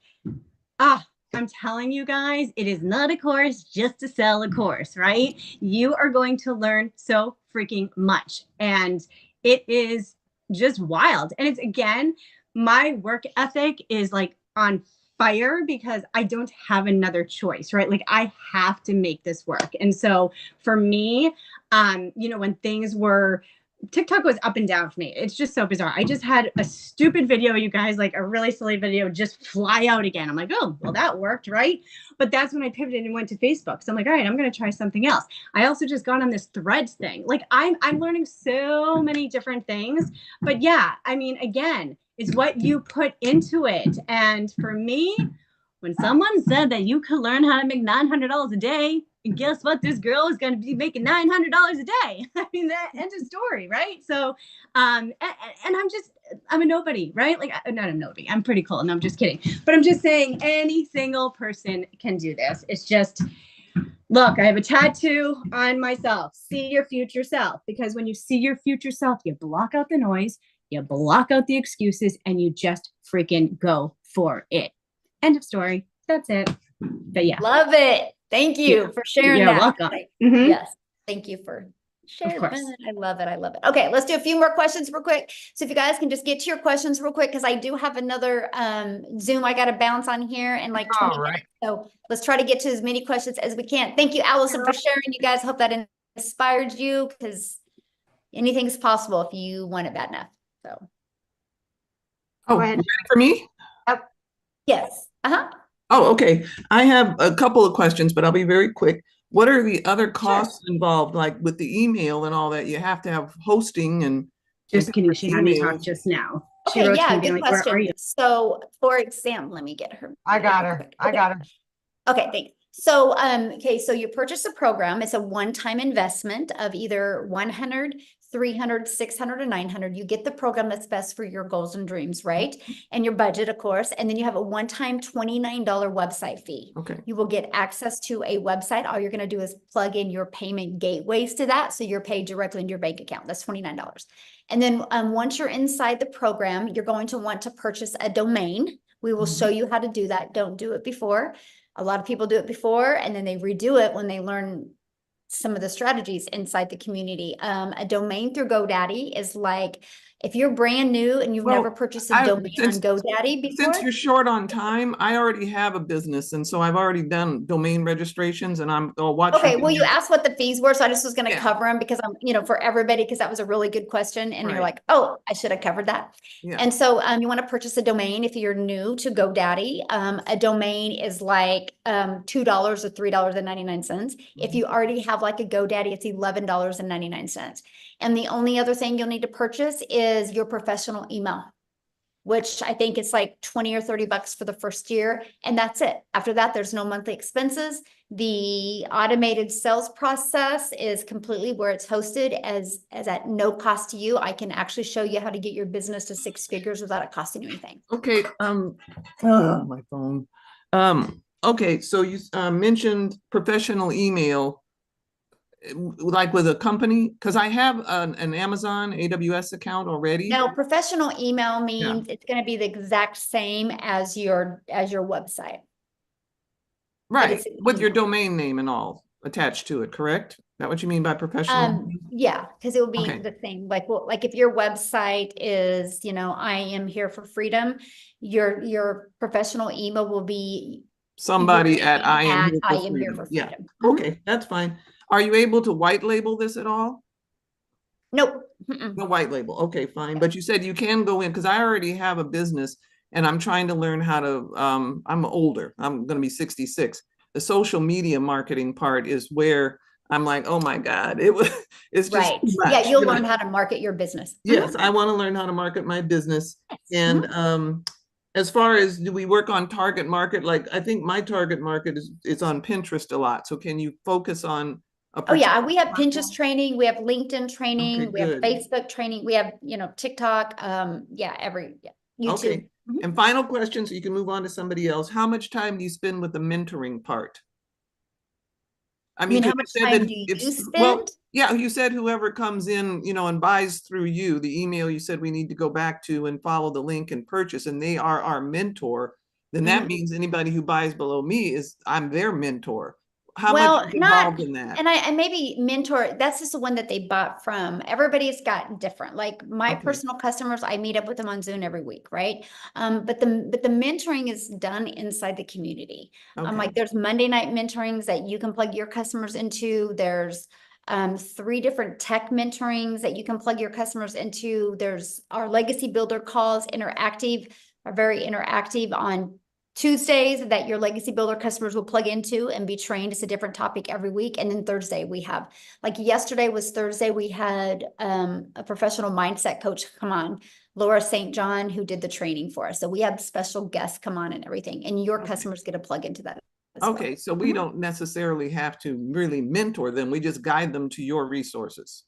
I'm telling you guys, it is not a course just to sell a course, right? You are going to learn so freaking much. And it is just wild. And it's, again, my work ethic is like on fire because I don't have another choice, right? Like I have to make this work. And so for me, when things were, TikTok was up and down for me. It's just so bizarre. I just had a stupid video, you guys, like a really silly video just fly out again. I'm like, oh, well, that worked, right? But that's when I pivoted and went to Facebook. So I'm like, all right, I'm going to try something else. I also just got on this Threads thing. Like I'm learning so many different things. But yeah, I mean, again, it's what you put into it. And for me, when someone said that you could learn how to make $900 a day, and guess what? This girl is going to be making $900 a day. I mean, that end of story, right? So, and I'm a nobody, right? Like, not a nobody. I'm pretty cool. No, I'm just kidding. But I'm just saying any single person can do this. It's just, look, I have a tattoo on myself. See your future self. Because when you see your future self, you block out the noise, you block out the excuses, and you just freaking go for it. End of story. That's it. But yeah. Love it. Thank you for sharing You're that. welcome. Mhm. Yes. Thank you for sharing course. that. I love it. I love it. Okay, let's do a few more questions real quick. So if you guys can just get to your questions real quick, because I do have another Zoom I got to bounce on here in like 20 minutes. So let's try to get to as many questions as we can. Thank you, Allison, for sharing. You guys, hope that inspired you, because anything's possible if you want it bad enough. So. Oh, Go ahead. ready for me? Yes. Uh-huh. Oh, okay. I have a couple of questions, but I'll be very quick. What are the other costs involved, like with the email and all that? You have to have hosting and Just kidding. She had me talk emails. just now. She Okay, wrote to yeah, me being good like, where are question. you? So for example, let me get her. I got her. I got her. Okay, thanks. So, okay, so you purchase a program. It's a one-time investment of either 100, 300, 600, or 900. You get the program that's best for your goals and dreams, right? And your budget, of course. And then you have a one-time $29 website fee. Okay. You will get access to a website. All you're going to do is plug in your payment gateways to that. So you're paid directly into your bank account. That's $29. And then once you're inside the program, you're going to want to purchase a domain. We will show you how to do that. Don't do it before. A lot of people do it before and then they redo it when they learn some of the strategies inside the community. A domain through GoDaddy is like, if you're brand new and you've never purchased a domain on GoDaddy before. Since you're short on time, I already have a business. And so I've already done domain registrations and I'll watch. Okay, well, you asked what the fees were. So I just was going to Yeah. cover them because I'm, for everybody, because that was a really good question. And you're Right. like, oh, I should have covered that. Yeah. And so you want to purchase a domain if you're new to GoDaddy. A domain is like $2 or $3.99. If you already have like a GoDaddy, it's $11.99. And the only other thing you'll need to purchase is your professional email, which I think is like 20 or 30 bucks for the first year. And that's it. After that, there's no monthly expenses. The automated sales process is completely where it's hosted as at no cost to you. I can actually show you how to get your business to 6 figures without it costing you anything. Okay. My phone. Okay. So you mentioned professional email, like with a company, because I have an Amazon AWS account already. No, professional email means it's going to be the exact same as your website. Right. With your domain name and all attached to it, correct? Is that what you mean by professional? Yeah, because it will be Okay. the same. Like, well, like if your website is, I am here for freedom, your professional email will be Somebody your at name I am at here for here freedom. for Yeah. freedom. Mhm. Okay, that's fine. Are you able to white label this at all? Nope. Mm-mm. No white label. Okay, fine. But you said you can go in, because I already have a business and I'm trying to learn how to, I'm older. I'm going to be 66. The social media marketing part is where I'm like, oh my God, it's just Right. too much, Yeah, you'll you know? learn how to market your business. Yes, I want to learn how to market my business. And as far as, do we work on target market? Like, I think my target market is on Pinterest a lot. So can you focus on a Oh yeah, particular we have platform? Pinterest training, we have LinkedIn training, Okay, we have good. Facebook training, we have, TikTok, YouTube. Okay. And final question, so you can move on to somebody else. How much time do you spend with the mentoring part? I mean, how 'cause much you said time that do you if- well, spend? yeah, you said whoever comes in, and buys through you, the email you said we need to go back to and follow the link and purchase, and they are our mentor, then that means anybody who buys below me I'm their mentor. How much is involved in that? And I maybe mentor, that's just the one that they bought from. Everybody's got different, like my personal customers, I meet up with them on Zoom every week, right? But the mentoring is done inside the community. Like there's Monday night mentorings that you can plug your customers into. There's 3 different tech mentorings that you can plug your customers into. There's our legacy builder calls, are very interactive on Tuesdays that your legacy builder customers will plug into and be trained. It's a different topic every week. And then Thursday we have, like yesterday was Thursday, we had a professional mindset coach come on, Laura St. John, who did the training for us. So we have special guests come on and everything, and your customers get a plug into that as well. Okay, so we don't necessarily have to really mentor them. We just guide them to your resources.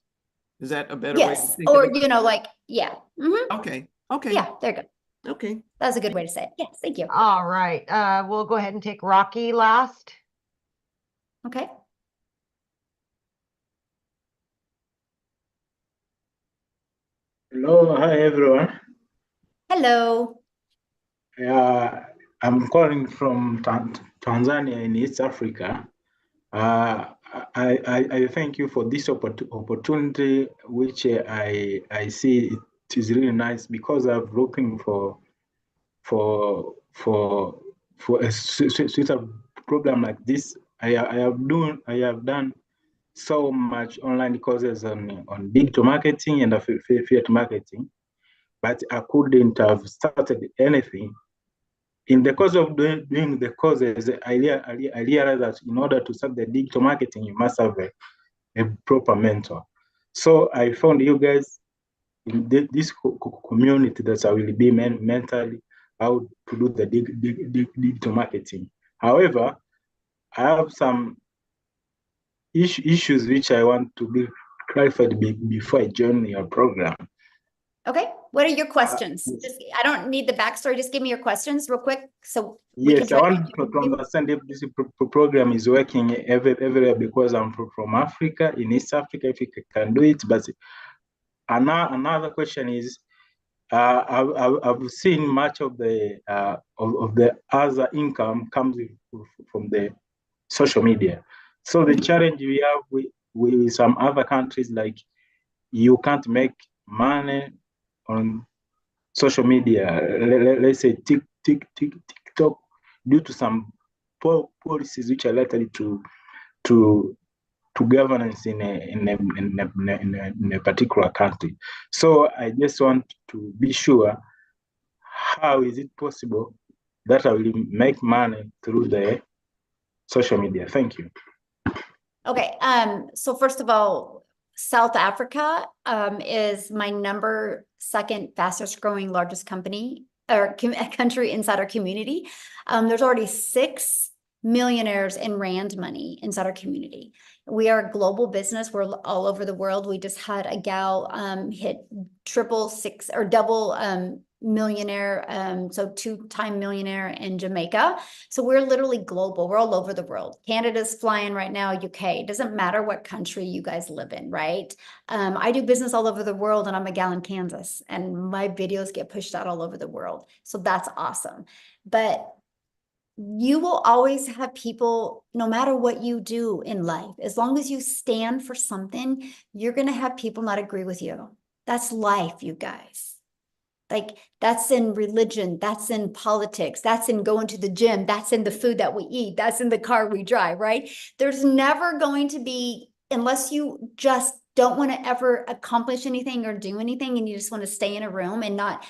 Is that a better way to Yes, think of or it? you know, like, yeah. Okay, okay, Yeah, there you go. okay. That's a good way to say it. Yes, thank you. All right. We'll go ahead and take Rocky last. Okay. Hello, hi everyone. Hello. I'm calling from Tanzania in East Africa. I thank you for this opportunity, which I see it is really nice because I'm looking for a suitable program like this. I have done so much online courses on digital marketing and affiliate marketing, but I couldn't have started anything. In the course of doing the courses, I realized that in order to start the digital marketing, you must have a proper mentor. So I found you guys in this community that I will be mentally how to do the digital marketing. However, I have some issues which I want to be clarified before I join your program. Okay. What are your questions? I don't need the backstory. Just give me your questions real quick. So we Yes, I want to understand if this program is working everywhere because I'm from Africa, in East Africa, if you can do it. But another question is, I've seen much of the other income comes from the social media. So the challenge we have with some other countries, like you can't make money on social media, let's say TikTok, due to some policies which are related to governance in a particular country. So I just want to be sure, how is it possible that I will make money through the social media? Thank you. Okay. So first of all, South Africa is my second fastest growing largest company or country inside our community. There's already 6 millionaires in Rand money inside our community. We are a global business. We're all over the world. We just had a gal hit double millionaire, so 2-time millionaire in Jamaica. So we're literally global. We're all over the world. Canada's flying right now, UK. It doesn't matter what country you guys live in, right? I do business all over the world, and I'm a gal in Kansas, and my videos get pushed out all over the world. So that's awesome. But you will always have people, no matter what you do in life, as long as you stand for something, you're going to have people not agree with you. That's life, you guys. Like, that's in religion, that's in politics, that's in going to the gym, that's in the food that we eat, that's in the car we drive, right? There's never going to be, unless you just don't want to ever accomplish anything or do anything, and you just want to stay in a room and not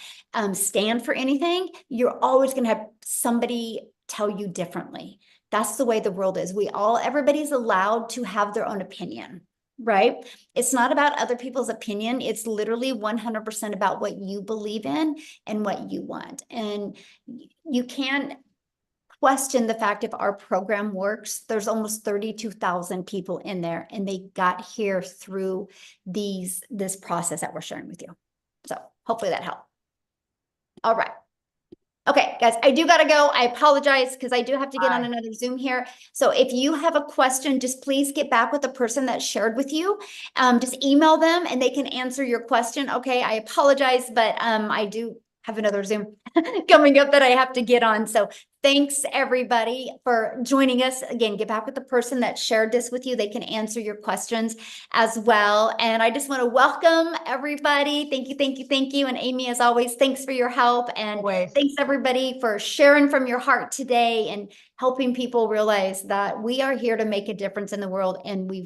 stand for anything, you're always going to have somebody tell you differently. That's the way the world is. Everybody's allowed to have their own opinion. Right? It's not about other people's opinion. It's literally 100% about what you believe in and what you want. And you can't question the fact if our program works. There's almost 32,000 people in there, and they got here through this process that we're sharing with you. So hopefully that helped. All right. Okay, guys, I do got to go. I apologize because I do have to get on another Zoom here. So if you have a question, just please get back with the person that shared with you. Just email them and they can answer your question. Okay, I apologize, but I do have another Zoom coming up that I have to get on. So thanks everybody for joining us. Again, get back with the person that shared this with you. They can answer your questions as well. And I just want to welcome everybody. Thank you, thank you, thank you. And Amy, as always, thanks for your help. And thanks everybody for sharing from your heart today and helping people realize that we are here to make a difference in the world, and we